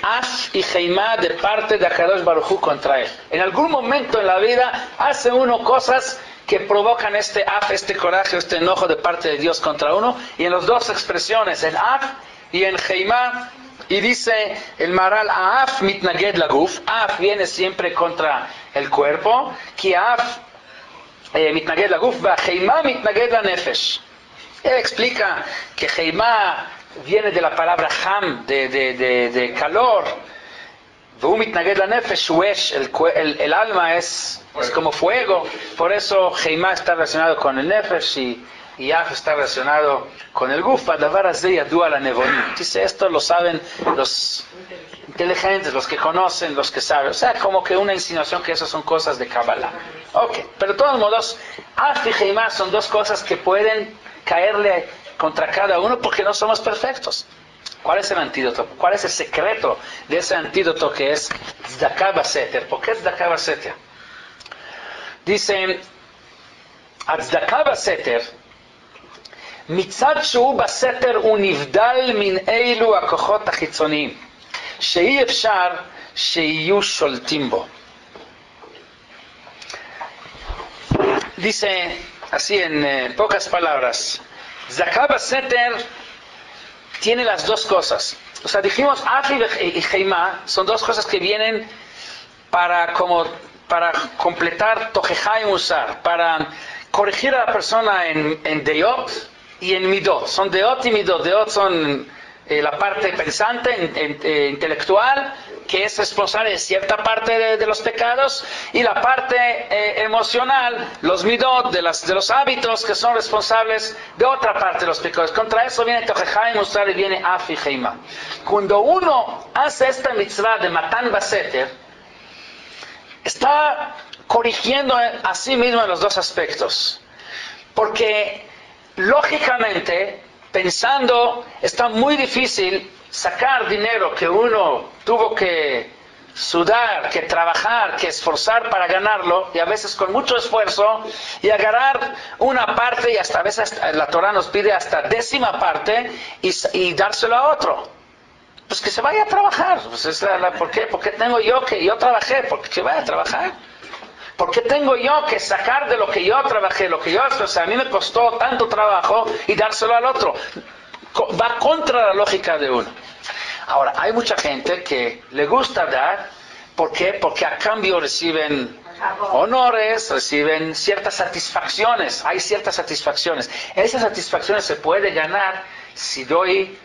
af y heimá de parte de Akadosh Baruj Hu contra él. En algún momento en la vida hace uno cosas que provocan este af, este coraje, este enojo de parte de Dios contra uno, y en las dos expresiones, en af y en heimá. Y dice el Maharal, af mitnaged laguf, af viene siempre contra el cuerpo, ki af mitnaged laguf, va heimá mitnaged la nefesh. Él explica que heimá viene de la palabra ham, de calor. V'hu mitnaged la nefesh, wesh, el alma es como fuego. Por eso heimá está relacionado con el nefesh y af está relacionado con el guf. Davar hazeh yadua la nevonim. Dice, esto lo saben los inteligentes, los que conocen, los que saben. O sea, como que una insinuación que esas son cosas de Kabbalah. Ok, pero de todos modos, af y heimá son dos cosas que pueden caerle contra cada uno porque no somos perfectos. ¿Cuál es el antídoto? ¿Cuál es el secreto de ese antídoto que es tzedaka baseter? ¿Por qué tzedaka baseter? Dicen, tzedaka baseter, mitzad shu baseter univdal min eilu hakochot hachitzoniyim, she'i efshar she'iyu sholtim bo. Dice así en pocas palabras, tzedaka baseter tiene las dos cosas. O sea, dijimos af y heimá son dos cosas que vienen para completar tojeja y musar, para corregir a la persona en deot y en midot. Son deot y midot. Deot son la parte pensante, intelectual, que es responsable de cierta parte de los pecados, y la parte emocional, los midot, de los hábitos, que son responsables de otra parte de los pecados. Contra eso viene Tojeja y Musar y viene Af y Heima. Cuando uno hace esta mitzvah de Matan Baseter, está corrigiendo a sí mismo en los dos aspectos. Porque, lógicamente, pensando, está muy difícil sacar dinero que uno tuvo que sudar, que trabajar, que esforzar para ganarlo, y a veces con mucho esfuerzo, y agarrar una parte, y hasta a veces la Torah nos pide hasta décima parte, y dárselo a otro. Pues que se vaya a trabajar. Pues ¿por qué? Porque tengo yo que yo trabajé, porque que vaya a trabajar. Porque tengo yo que sacar de lo que yo trabajé, lo que yo, o sea, a mí me costó tanto trabajo y dárselo al otro. Va contra la lógica de uno. Ahora, hay mucha gente que le gusta dar, ¿por qué? Porque a cambio reciben honores, reciben ciertas satisfacciones. Hay ciertas satisfacciones. Esas satisfacciones se puede ganar si doy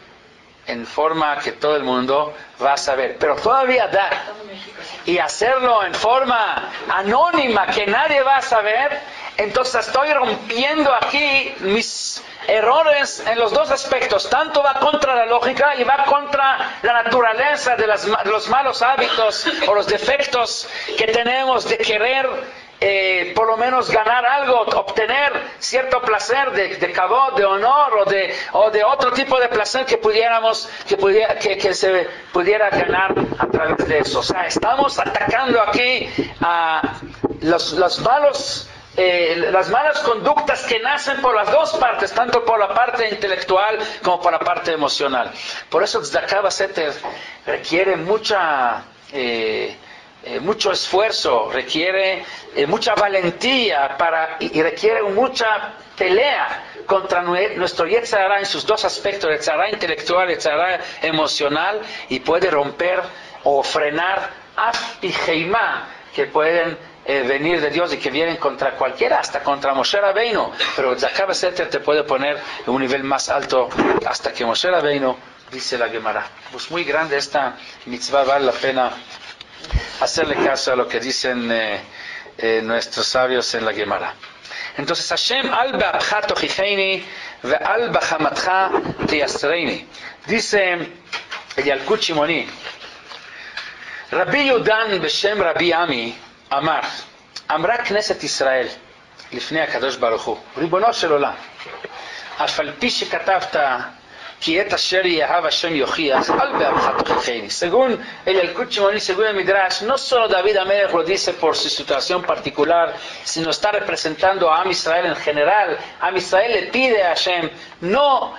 en forma que todo el mundo va a saber. Pero todavía dar y hacerlo en forma anónima que nadie va a saber, entonces estoy rompiendo aquí mis errores en los dos aspectos. Tanto va contra la lógica y va contra la naturaleza de los malos hábitos o los defectos que tenemos de querer por lo menos ganar algo, obtener cierto placer de cabot, de honor o de otro tipo de placer que se pudiera ganar a través de eso. O sea, estamos atacando aquí a las malas conductas que nacen por las dos partes, tanto por la parte intelectual como por la parte emocional. Por eso Tzedakah Baseter requiere mucho esfuerzo, requiere mucha valentía y requiere mucha pelea contra nuestro Yetzer Hara en sus dos aspectos, Yetzer Hara intelectual, Yetzer Hara emocional, y puede romper o frenar af y Heimá que pueden venir de Dios y que vienen contra cualquiera, hasta contra Moshe Rabbeinu. Pero Tzedakah Baseter te puede poner en un nivel más alto hasta que Moshe Rabbeinu, dice la Gemara. Pues muy grande esta mitzvah, vale la pena hacerle caso a lo que dicen nuestros sabios en la Gemara. Entonces, Hashem al ba'apcha tochicheini ve al b'chamatcha tiyasreini. Dice el Yalkut Shimoni, Rabbi Yudan beshem Rabbi Ami Amar, Amra Knesset Israel לפני הקדוש ברוך הוא, ריבונו של עולם, אף על פי שכתבת כי את אשר יאהב השם יוכיח, al be'apcha tochicheini. Según el Yalkut Shimoni, según el Midrash, no solo David Amelech lo dice por su situación particular, sino está representando a Am Israel en general. Am Israel le pide a Hashem, no,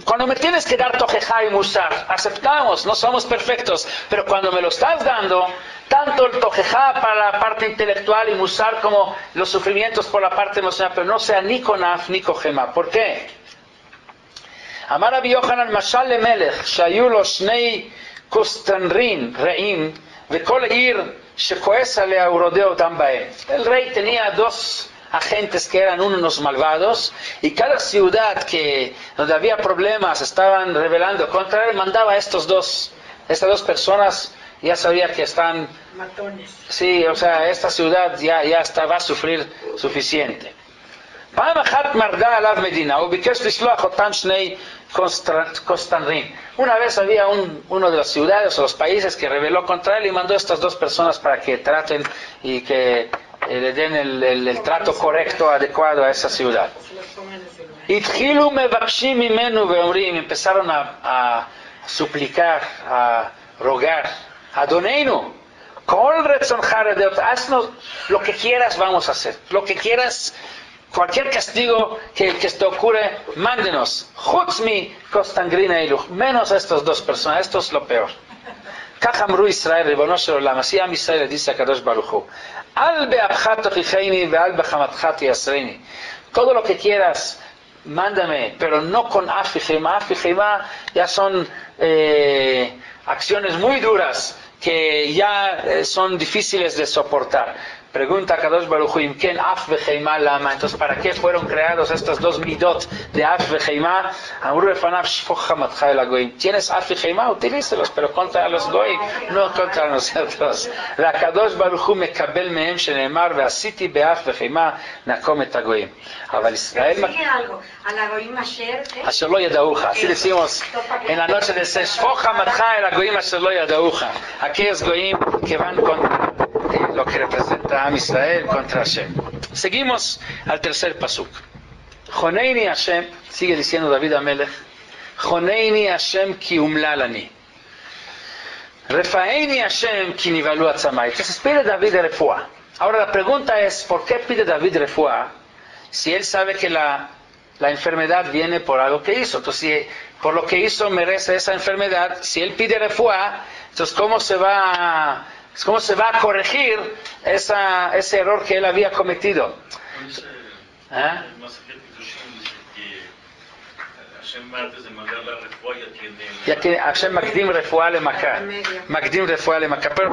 cuando me tienes que dar tojeja y musar, aceptamos, no somos perfectos, pero cuando me lo estás dando, tanto el tojeja para la parte intelectual y musar como los sufrimientos por la parte emocional, pero no sea ni con af ni con gema. ¿Por qué? אמר רבי יוחנן, משל למלך שהיו לו שני קוסטנרין רעים וכל עיר שכועס עליה הוא רודה אותם בהם. El rey tenía dos agentes que eran unos malvados y cada ciudad donde había problemas estaban rebelando contra él, mandaba a estas dos personas, ya sabía que están matones. Sí, o sea, esta ciudad ya va a sufrir suficiente. פעם אחת מרדה עליו מדינה, הוא ביקש לשלוח אותם שני קוסטנרים. Una vez había uno de las ciudades o los países que rebeló contra él y mandó a estas dos personas para que traten y que le den el trato correcto, adecuado a esa ciudad. התחילו מבקשים ממנו ואומרים, empezaron a suplicar, a rogar, אדוננו, כל רצונך רדות, haznos lo que quieras, vamos a hacer, lo que quieras. Cualquier castigo que te ocurre, mándenos. Chutzmi Kostangrina Iluch. Menos a estas dos personas. Esto es lo peor. Kachamru Israel, Ribono Shel Olam. Así Am Israel dice a Kadosh Baruch Hu. Al be'apcha tochicheini ve al bechamatcha tiyasreini. Todo lo que quieras, mándame, pero no con af y chema. Af y chema ya son acciones muy duras que ya son difíciles de soportar. Pregunta a Kadosh Baruch Hu, ¿quién af vecheima lama? Entonces, ¿para qué fueron creados estos dos midot de af vecheima? Amru befanav shfoch hamatcha el hagoyim. ¿Tienes af vecheima? Utilícelos, pero contra los goyim, no contra nosotros. La Kadosh Baruch Hu mekabel mehem sheneemar ve'asiti beaf vecheima nakom et hagoyim. אבל ישראל... Sigue algo. Al hagoyim asher... asher lo yadauja. Así decimos en la noche de shfoch hamatcha el hagoyim asher lo yadauja. Aquellos goyim que van contra lo que representa a Israel contra Hashem. Seguimos al tercer pasuk. Joneini Hashem, sigue diciendo David Amelech, Joneini Hashem ki umlalani. Refaeini Hashem ki nivalu atzamai. Entonces pide David refuá. Ahora la pregunta es, ¿por qué pide David refuá si él sabe que la enfermedad viene por algo que hizo? Entonces, por lo que hizo merece esa enfermedad. Si él pide refuá, entonces ¿cómo se va a corregir ese error que él había cometido? ¿Ah? El Masajet Kiddushin dice que Hashem antes de mandar la refuá ya tiene Hashem Magdim Refuá Lemaka. Magdim Refuá Lemaka. Pero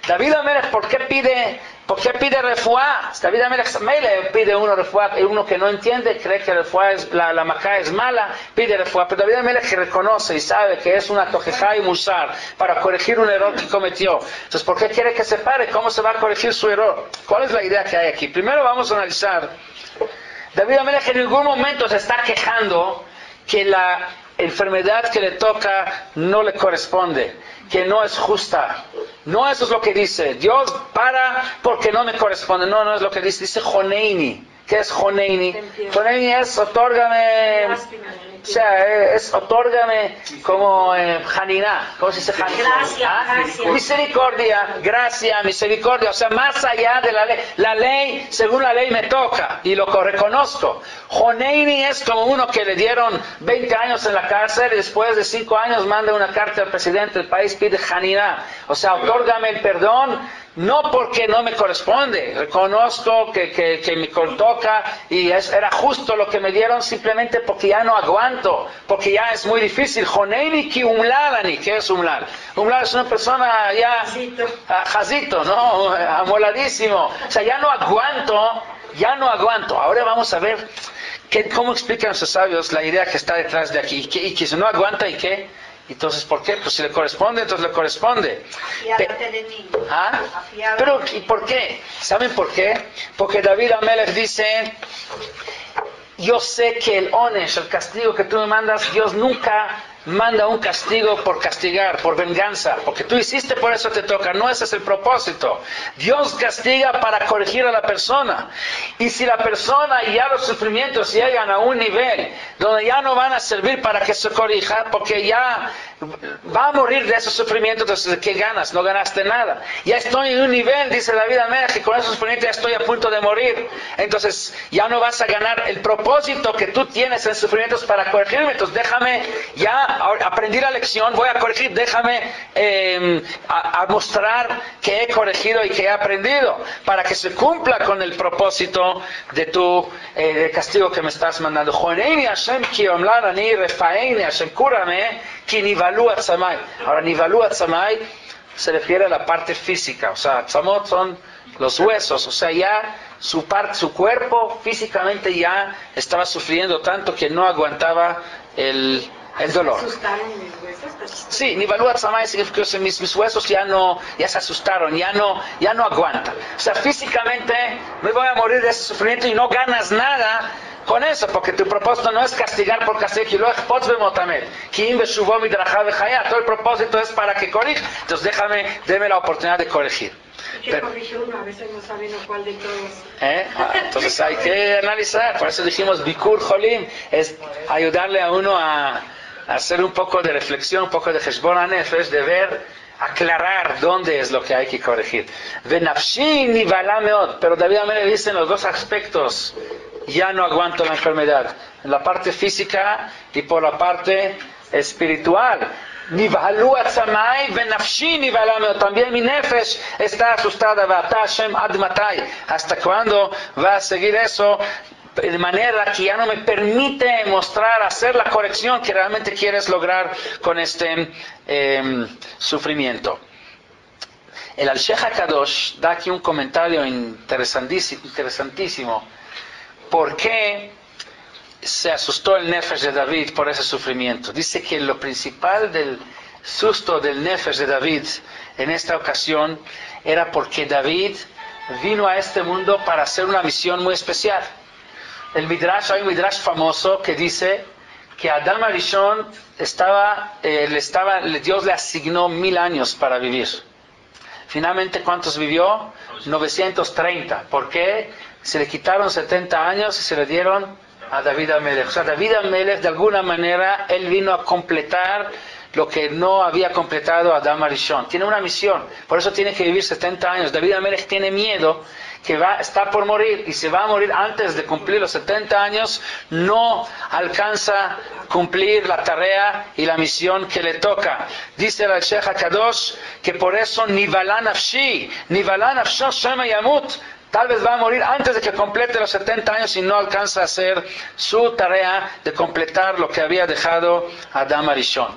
David Amelech, ¿por qué pide refuá? David Amelech Mele pide uno que no entiende, cree que la Maká es mala, pide refuá. Pero David Amelech reconoce y sabe que es una tojejá y musar para corregir un error que cometió. Entonces, ¿por qué quiere que se pare? ¿Cómo se va a corregir su error? ¿Cuál es la idea que hay aquí? Primero vamos a analizar. David Amelech en ningún momento se está quejando que la enfermedad que le toca no le corresponde, que no es justa. No, eso es lo que dice. Dios para porque no me corresponde. No es lo que dice. Dice Joneini. ¿Qué es Joneini? Joneini es otórgame. O sea, es otórgame como Haniná. ¿Cómo se dice Haniná? Gracia. Misericordia, gracia, misericordia. O sea, más allá de la ley. La ley, según la ley, me toca y lo reconozco. Joneini es como uno que le dieron 20 años en la cárcel y después de 5 años manda una carta al presidente del país, pide Haniná. O sea, otórgame el perdón. No porque no me corresponde, reconozco que me toca y era justo lo que me dieron, simplemente porque ya no aguanto, porque ya es muy difícil. Joneini ki umlalani, ¿qué es umlal? Umlal es una persona ya jazito, ¿no? Amoladísimo. O sea, ya no aguanto. Ahora vamos a ver cómo explican nuestros sabios la idea que está detrás de aquí. Y que si no aguanta, ¿y qué? Entonces, ¿por qué? Pues si le corresponde, entonces le corresponde. Pero, ¿y por qué? ¿Saben por qué? Porque David Amelech dice, yo sé que el castigo que tú me mandas, Dios nunca manda un castigo por castigar, por venganza, porque tú hiciste, por eso te toca. No, ese es el propósito. Dios castiga para corregir a la persona. Y si la persona y ya los sufrimientos llegan a un nivel donde ya no van a servir para que se corrija, porque ya va a morir de esos sufrimientos, entonces ¿qué ganas? No ganaste nada. Ya estoy en un nivel, dice David Amelech, que con esos sufrimientos ya estoy a punto de morir. Entonces ya no vas a ganar el propósito que tú tienes en sufrimientos para corregirme. Entonces déjame, ya aprendí la lección, voy a corregir, déjame a mostrar que he corregido y que he aprendido, para que se cumpla con el propósito de tu castigo que me estás mandando. Joneini Hashem ki omlar ani refaeini Hashem kurame ki nivalu atzamai. Ahora, nivalu atzamai se refiere a la parte física, o sea, atzamot son los huesos, o sea, ya su cuerpo físicamente ya estaba sufriendo tanto que no aguantaba el dolor. ¿Se asustaron mis huesos? Sí, nivalu atzamai significa que mis huesos ya se asustaron, ya no aguantan. O sea, físicamente me voy a morir de ese sufrimiento y no ganas nada con eso, porque tu propósito no es castigar por castigar. Todo el propósito es para que corrija. Entonces déme la oportunidad de corregir. ¿Qué corrige uno? A veces no sabe cuál de todos. Entonces hay que analizar. Por eso dijimos Bikur Jolim, es ayudarle a uno a hacer un poco de reflexión, un poco de Heshbon HaNefesh, de ver, aclarar dónde es lo que hay que corregir. Venafshi nivala meod. Pero David Amelech dice en los dos aspectos, ya no aguanto la enfermedad, en la parte física y por la parte espiritual. Nivalu atzamai venafshi nivala meod. También mi nefesh está asustada. Vata Hashem ad matai. ¿Hasta cuándo va a seguir eso? De manera que ya no me permite hacer la corrección que realmente quieres lograr con este sufrimiento. El Al-Sheikh HaKadosh da aquí un comentario interesantísimo. ¿Por qué se asustó el Nefesh de David por ese sufrimiento? Dice que lo principal del susto del Nefesh de David en esta ocasión era porque David vino a este mundo para hacer una misión muy especial. Hay un Midrash famoso que dice que a Adam Arishon Dios le asignó 1000 años para vivir. Finalmente, ¿cuántos vivió? 930. ¿Por qué? Se le quitaron 70 años y se le dieron a David Amelech. O sea, David Amelech, de alguna manera, él vino a completar lo que no había completado Adam Arishon. Tiene una misión, por eso tiene que vivir 70 años. David Amelech tiene miedo que está por morir, y si va a morir antes de cumplir los 70 años, no alcanza a cumplir la tarea y la misión que le toca. Dice el Sheikh HaKadosh que por eso Nivala Nafshi Shema Yamut, tal vez va a morir antes de que complete los 70 años y no alcanza a hacer su tarea de completar lo que había dejado Adam Arishon.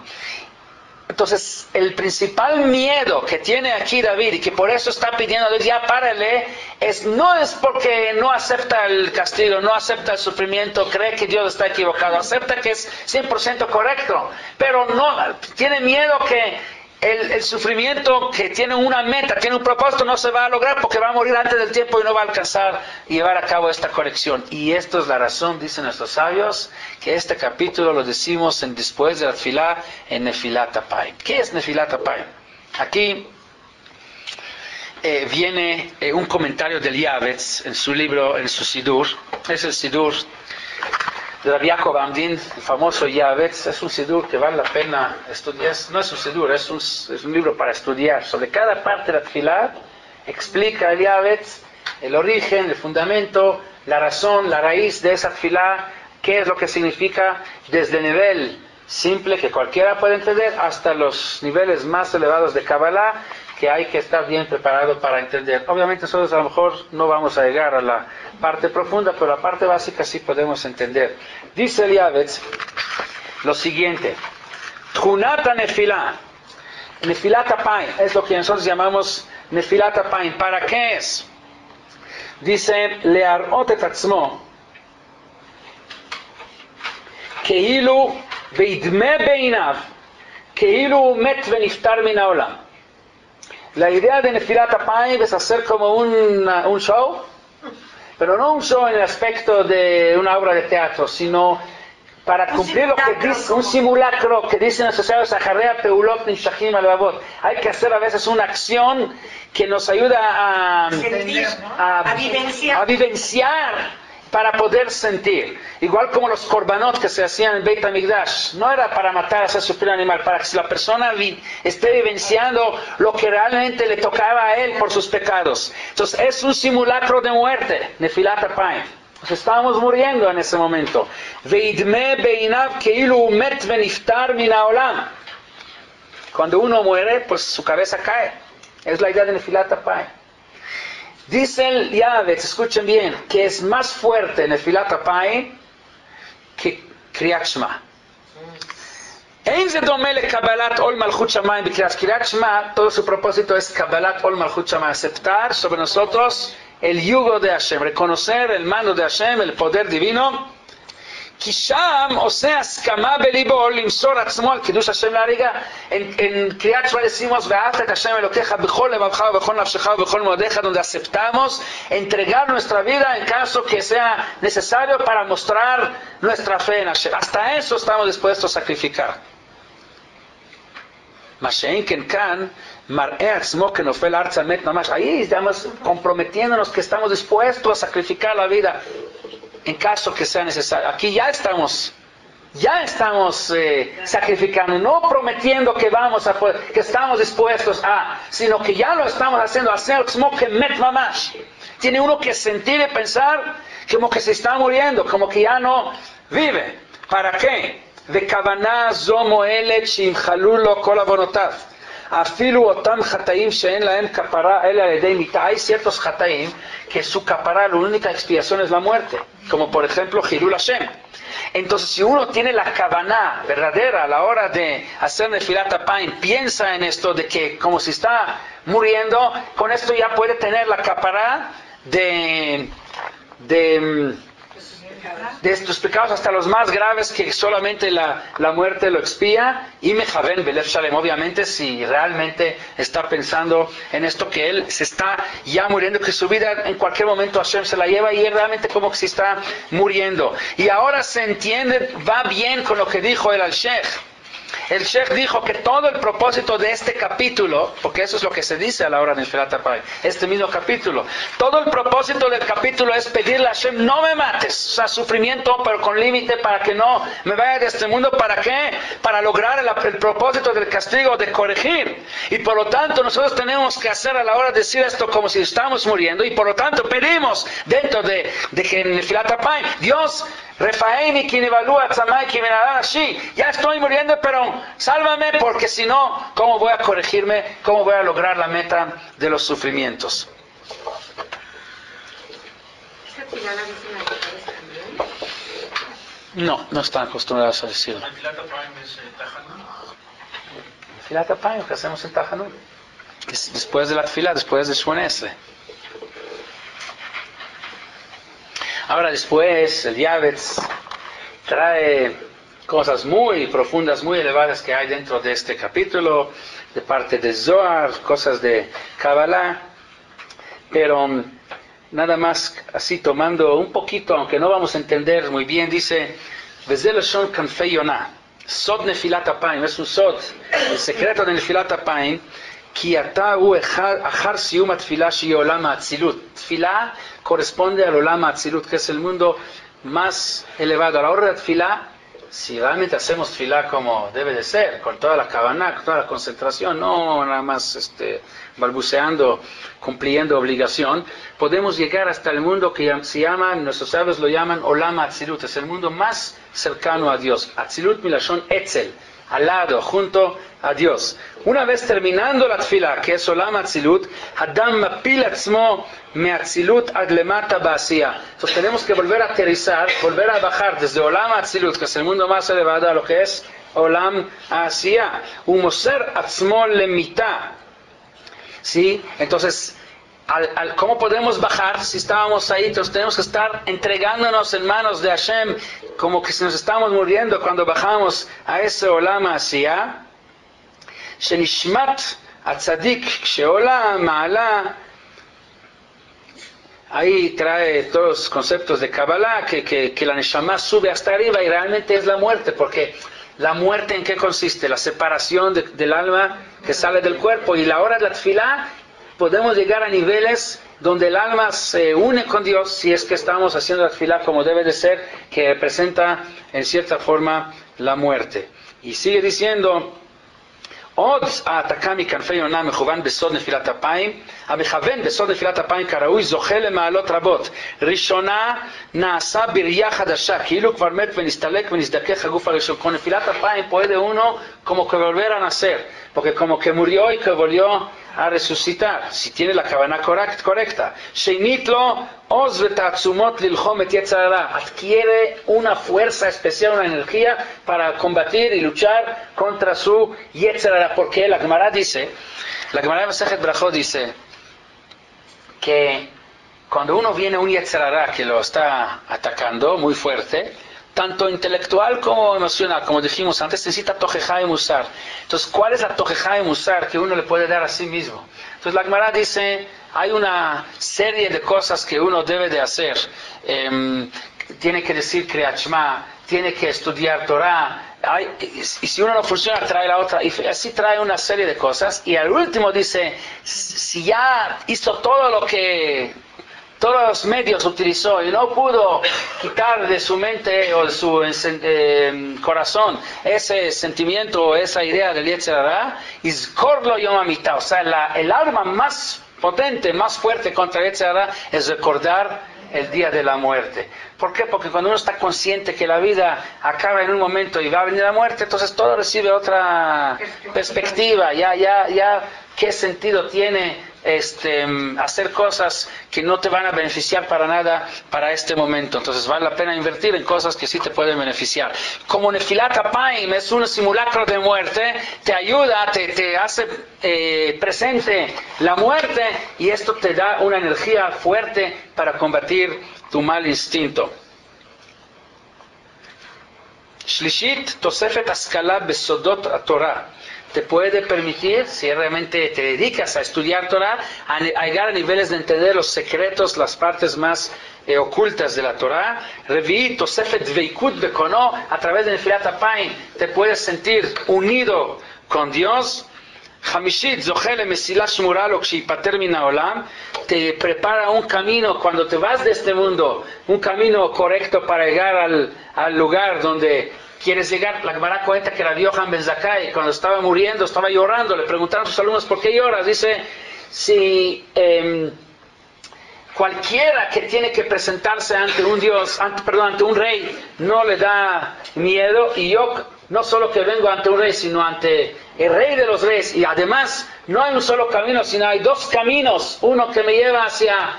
Entonces, el principal miedo que tiene aquí David, y que por eso está pidiendo a Dios, ya párale, no es porque no acepta el castigo, no acepta el sufrimiento, cree que Dios está equivocado, acepta que es 100% correcto, pero no tiene miedo que el sufrimiento, que tiene una meta, tiene un propósito, no se va a lograr porque va a morir antes del tiempo y no va a alcanzar y llevar a cabo esta corrección. Y esto es la razón, dicen nuestros sabios, que este capítulo lo decimos después de la tefilá en Nefilat Apayim. ¿Qué es Nefilat Apayim? Aquí viene un comentario del Yavetz en su libro, en su Sidur. Es el Sidur de Rabbi Yaakov Amdin, el famoso Yavetz. Es un sidur que vale la pena estudiar. No es un sidur, es un libro para estudiar. Sobre cada parte de la tefilá explica el Yavetz el origen, el fundamento, la razón, la raíz de esa tefilá, qué es lo que significa, desde el nivel simple que cualquiera puede entender hasta los niveles más elevados de Kabbalah, que hay que estar bien preparado para entender. Obviamente nosotros a lo mejor no vamos a llegar a la parte profunda, pero la parte básica sí podemos entender. Dice el Yavetz lo siguiente: Tchunat Nefilá, Nefilat Apayim, es lo que nosotros llamamos Nefilat Apayim. ¿Para qué es? Dice, Learot et atzmo, Keilu veidme beinav, Keilu met veniftar min haolam. La idea de Nefilat Apayim es hacer como un show, pero no un show en el aspecto de una obra de teatro, sino para cumplir lo que dice, un simulacro que dicen los asociados a Jarrea Peulot Nishachim Alevavot. Hay que hacer a veces una acción que nos ayuda a vivenciar para poder sentir. Igual como los korbanot que se hacían en Beit HaMikdash, no era para matar, hacer sufrir al animal, para que si la persona esté vivenciando lo que realmente le tocaba a él por sus pecados. Entonces es un simulacro de muerte, Nefilat Apayim. Nos estábamos muriendo en ese momento. Veidme beinav keilu met veniftar min haolam. Cuando uno muere, pues su cabeza cae. Es la idea de Nefilat Apayim. Dice el Yavetz, escuchen bien, que es más fuerte Nefilat Apayim que Kriyat Shema. Ein ze dome le Kabbalat Ol Malchut Shamayim b'Kriyat Shema. Todo su propósito es Kabbalat Ol Malchut Shamayim, aceptar sobre nosotros el yugo de Hashem, reconocer el mando de Hashem, el poder divino. Kisham osea askama belibo limsor atzmo al kiddush Hashem lariga. En Kriyat Shema decimos ve'ahavta et Hashem elokecha b'chol levavcha u'b'chol nafshecha u'b'chol modecha, donde aceptamos entregar nuestra vida en caso que sea necesario para mostrar nuestra fe en Hashem. Hasta eso estamos dispuestos a sacrificar. Mashein ken kan mar'e atzmo kenofel arza met mamash. Ahí estamos comprometiéndonos que estamos dispuestos a sacrificar la vida en caso que sea necesario. Aquí ya estamos sacrificando, no prometiendo que vamos a poder, que estamos dispuestos a, sino que ya lo estamos haciendo, hacer como que met mamash. Tiene uno que sentir y pensar como que se está muriendo, como que ya no vive. ¿Para qué? De kavana zo moelet shimchalu lo kol avonotav. Afilu otam chataim she'en lahem kapara el aledei mita. Hay ciertos chataim que su kapara, la única expiación es la muerte, como por ejemplo Hilul Hashem. Entonces, si uno tiene la kavaná verdadera a la hora de hacer Nefilat Apayim, piensa en esto de que como si está muriendo, con esto ya puede tener la kapara de estos pecados, hasta los más graves que solamente la muerte lo expía. Y mejaven belef shalem, obviamente si realmente está pensando en esto, que él se está ya muriendo, que su vida en cualquier momento Hashem se la lleva, y él realmente como que se está muriendo. Y ahora se entiende, va bien con lo que dijo el al-Sheikh. el Sheikh dijo que todo el propósito de este capítulo, porque eso es lo que se dice a la hora de Nefilat Apayim, este mismo capítulo, todo el propósito del capítulo es pedirle a Hashem, no me mates, o sea, sufrimiento, pero con límite, para que no me vaya de este mundo. ¿Para qué? Para lograr el propósito del castigo, de corregir. Y por lo tanto, nosotros tenemos que hacer a la hora de decir esto como si estamos muriendo, y por lo tanto pedimos dentro de que en Nefilat Apayim, Dios, Refaeni, quien evalúa, Tzamai, quien ya estoy muriendo, pero sálvame, porque si no, ¿cómo voy a corregirme? ¿Cómo voy a lograr la meta de los sufrimientos? ¿Esa tefilá la dicen las mujeres también? No están acostumbrados a decirlo. ¿La Nefilat Apayim es Tahanun? Nefilat Apayim, que hacemos en Tahanun, después de la tefilá, después de Shemona Esrei. Ahora después, el Yavetz trae cosas muy profundas, muy elevadas que hay dentro de este capítulo, de parte de Zohar, cosas de Kabbalah, pero nada más así tomando un poquito, aunque no vamos a entender muy bien, dice, Vezel Shon Kanfei Yonah, Sod Nefilat Apayim, es un Sod, el secreto de Nefilat Apayim, Ki ata hu achar siyum atfilah shehi olam ha'atzilut. Tfilah corresponde al olam ha'atzilut, que es el mundo más elevado. A la hora de tfilah, si realmente hacemos tfilah como debe de ser, con toda la kavanah, con toda la concentración, no nada más balbuceando, cumpliendo obligación, podemos llegar hasta el mundo que se llama, nuestros sabios lo llaman olam ha'atzilut, es el mundo más cercano a Dios. Atzilut milashon etzel, al lado, junto a Dios. Una vez terminando la tefila, que es Olam Atzilut, Adam mapil atzmo me'atzilut ad lemata ba'asiyah. Entonces tenemos que volver a aterrizar, volver a bajar desde Olam Atzilut, que es el mundo más elevado, a lo que es Olam Asiyah. Umoser atzmo lemita. ¿Sí? Entonces, ¿cómo podemos bajar si estábamos ahí? Entonces tenemos que estar entregándonos en manos de Hashem, como que si nos estamos muriendo cuando bajamos a ese Olam Asiyah. Shenishmat atzadik sheola ma'ala. Ahí trae todos los conceptos de Kabbalah, que la Neshama sube hasta arriba y realmente es la muerte, porque la muerte ¿en qué consiste? La separación del alma que sale del cuerpo, y la hora de la tefilá podemos llegar a niveles donde el alma se une con Dios, si es que estamos haciendo la tefilá como debe de ser, que representa en cierta forma la muerte. Y sigue diciendo, עוד העתקה מכנפי יונה מכוון בסוד נפילת אפיים, המכוון בסוד נפילת אפיים כראוי זוכה למעלות רבות. ראשונה נעשה בראייה חדשה, כאילו כבר מת ונסתלק ונסדכך הגוף הראשון. Con נפילת אפיים puede uno como que volver a nacer, porque como que murió y que volvió a resucitar, si tiene la kavanah correcta. שנית לו עוז ותעצומות ללחום את יצר הרע, adquiere una fuerza especial, una energía para combatir y luchar contra su yetzer hara, porque la Gemara dice, la Gemara de Masejet Brajot dice que cuando uno viene un yetzer hara que lo está atacando muy fuerte, tanto intelectual como emocional, como dijimos antes, necesita tojejá y musar. Entonces, ¿cuál es la tojejá y musar que uno le puede dar a sí mismo? Entonces, la Gemara dice, hay una serie de cosas que uno debe de hacer. Tiene que decir Kriyat Shema, tiene que estudiar Torah, y si uno no funciona, trae la otra, y así trae una serie de cosas. Y al último dice, si ya hizo todo lo que todos los medios utilizó y no pudo quitar de su mente o de su corazón ese sentimiento o esa idea del Yetzer Hara, izkorlo yom hamitah, o sea, el arma más potente, más fuerte contra el Yetzer Hara es recordar el día de la muerte. ¿Por qué? Porque cuando uno está consciente que la vida acaba en un momento y va a venir la muerte, entonces todo recibe otra perspectiva. Ya qué sentido tiene hacer cosas que no te van a beneficiar para nada para este momento. Entonces vale la pena invertir en cosas que sí te pueden beneficiar. Como Nefilat Apayim es un simulacro de muerte, te ayuda, te hace presente la muerte, y esto te da una energía fuerte para combatir tu mal instinto. Shlishit, Tosefet Askala Besodot Torah. te puede permitir, si realmente te dedicas a estudiar Torah, a llegar a niveles de entender los secretos, las partes más ocultas de la Torah. Revi'i, Tosefet Veikut Bekono, a través de Nefilat Apayim, te puedes sentir unido con Dios. Hamishit, Zochel Mesilah Shmura Lo Kshipater Min Haolam, te prepara un camino cuando te vas de este mundo, un camino correcto para llegar al lugar donde quieres llegar. La Gemara cuenta que Rabbi Yochanan ben Zakkai, cuando estaba muriendo, estaba llorando, le preguntaron a sus alumnos, ¿por qué lloras? Dice, si cualquiera que tiene que presentarse ante un Dios, ante un rey, no le da miedo, y yo no solo que vengo ante un rey, sino ante el rey de los reyes, y además no hay un solo camino, sino hay dos caminos, uno que me lleva hacia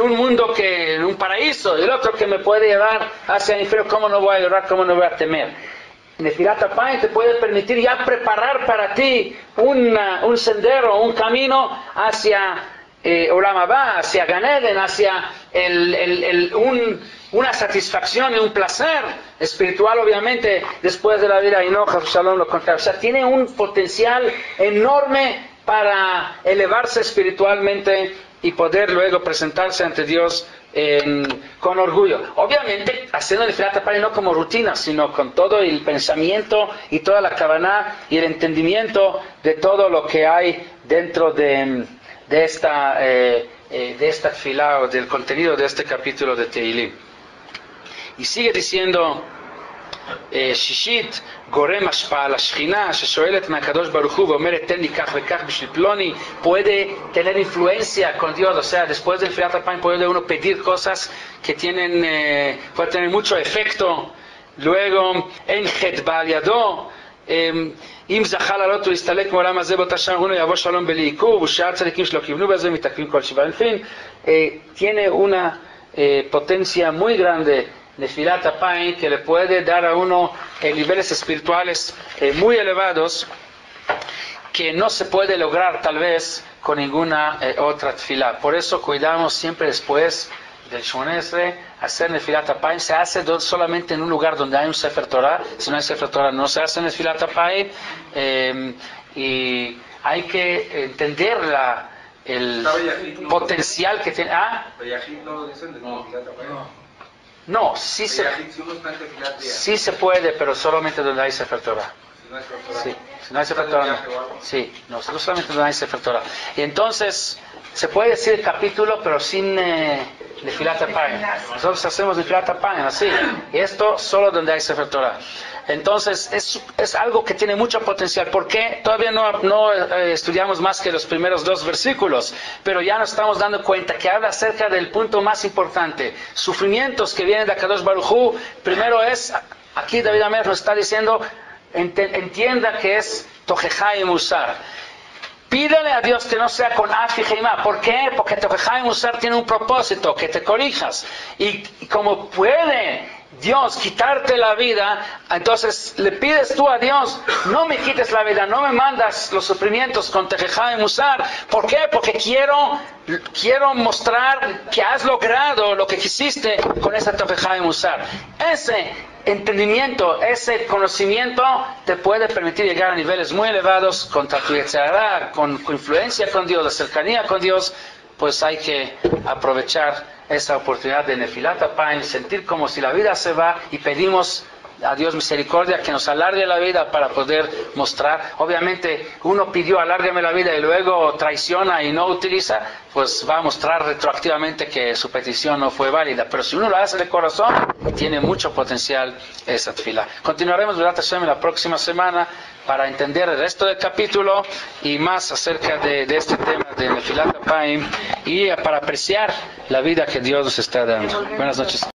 un mundo, un paraíso, y el otro que me puede llevar hacia el infierno. ¿Cómo no voy a llorar? ¿Cómo no voy a temer? Nefilat Apayim te puede permitir ya preparar para ti un sendero, un camino hacia Olam Haba, hacia Gan Eden, hacia una satisfacción y un placer espiritual, obviamente, después de la vida, y no, Shalom, lo contrario. O sea, tiene un potencial enorme para elevarse espiritualmente y poder luego presentarse ante Dios con orgullo. Obviamente, haciendo Nefilat Apayim no como rutina, sino con todo el pensamiento y toda la kavaná y el entendimiento de todo lo que hay dentro de esta tefilá, o del contenido de este capítulo de Tehilim. Y sigue diciendo, Shishit, Gorem Ashpa la Shechina, Sheshoelet Makadosh Baruch Hu, Veomeret Ten li kach vekach bishvil ploni, puede tener influencia con Dios. O sea, después del Nefilat Apayim puede uno pedir cosas que puede tener mucho efecto. Luego, En Het Baal Yado, אם זכה לעלות ולהסתלק מעולם הזה באותה שעה, uno יבוא שלום בלעיכוב, ושאר צדיקים שלא כיוונו בזה מתעכבים כל שבעה. En fin, tiene una potencia muy grande Nefilat Apayim, que le puede dar a uno niveles espirituales muy elevados, que no se puede lograr tal vez con ninguna otra tefilá. Por eso cuidamos siempre después del Shemona Esrei hacer Nefilat Apayim. Se hace solamente en un lugar donde hay un Sefer Torah. Si no hay Sefer Torah, no se hace Nefilat Apayim. Y hay que entender el potencial que tiene. No, sí se puede, pero solamente donde hay Sefer Torah. Sí, si no hay Sefer Torah, no. Sí, no solamente donde hay Sefer Torah. Y entonces se puede decir el capítulo, pero sin Nefilat Apayim. Nosotros hacemos Nefilat Apayim así, y esto solo donde hay Sefer Torah. Entonces es algo que tiene mucho potencial. ¿Por qué? Todavía no estudiamos más que los primeros 2 versículos, pero ya nos estamos dando cuenta que habla acerca del punto más importante, sufrimientos que vienen de Akadosh Baruj Hu. Primero es, aquí David Amelech nos está diciendo, entienda que es Tojeja y Musar. Pídele a Dios que no sea con af y heimá. ¿Por qué? Porque Tojeja y Musar tiene un propósito, que te corrijas. Y como puede Dios quitarte la vida, entonces le pides tú a Dios, no me quites la vida, no me mandas los sufrimientos con Tojeja y Musar. ¿Por qué? Porque quiero mostrar que has logrado lo que quisiste con esa Tojeja y Musar. Ese entendimiento, ese conocimiento te puede permitir llegar a niveles muy elevados contra tu Yetzirah, con influencia con Dios, la cercanía con Dios. Pues hay que aprovechar esa oportunidad de Nefilat Apayim, sentir como si la vida se va, y pedimos a Dios misericordia que nos alargue la vida para poder mostrar. Obviamente uno pidió alárgame la vida y luego traiciona y no utiliza, pues va a mostrar retroactivamente que su petición no fue válida. Pero si uno lo hace de corazón, tiene mucho potencial esa tefilá. Continuaremos B'ezrat Hashem la próxima semana para entender el resto del capítulo y más acerca de este tema de Nefilat Apayim, y para apreciar la vida que Dios nos está dando. Buenas noches.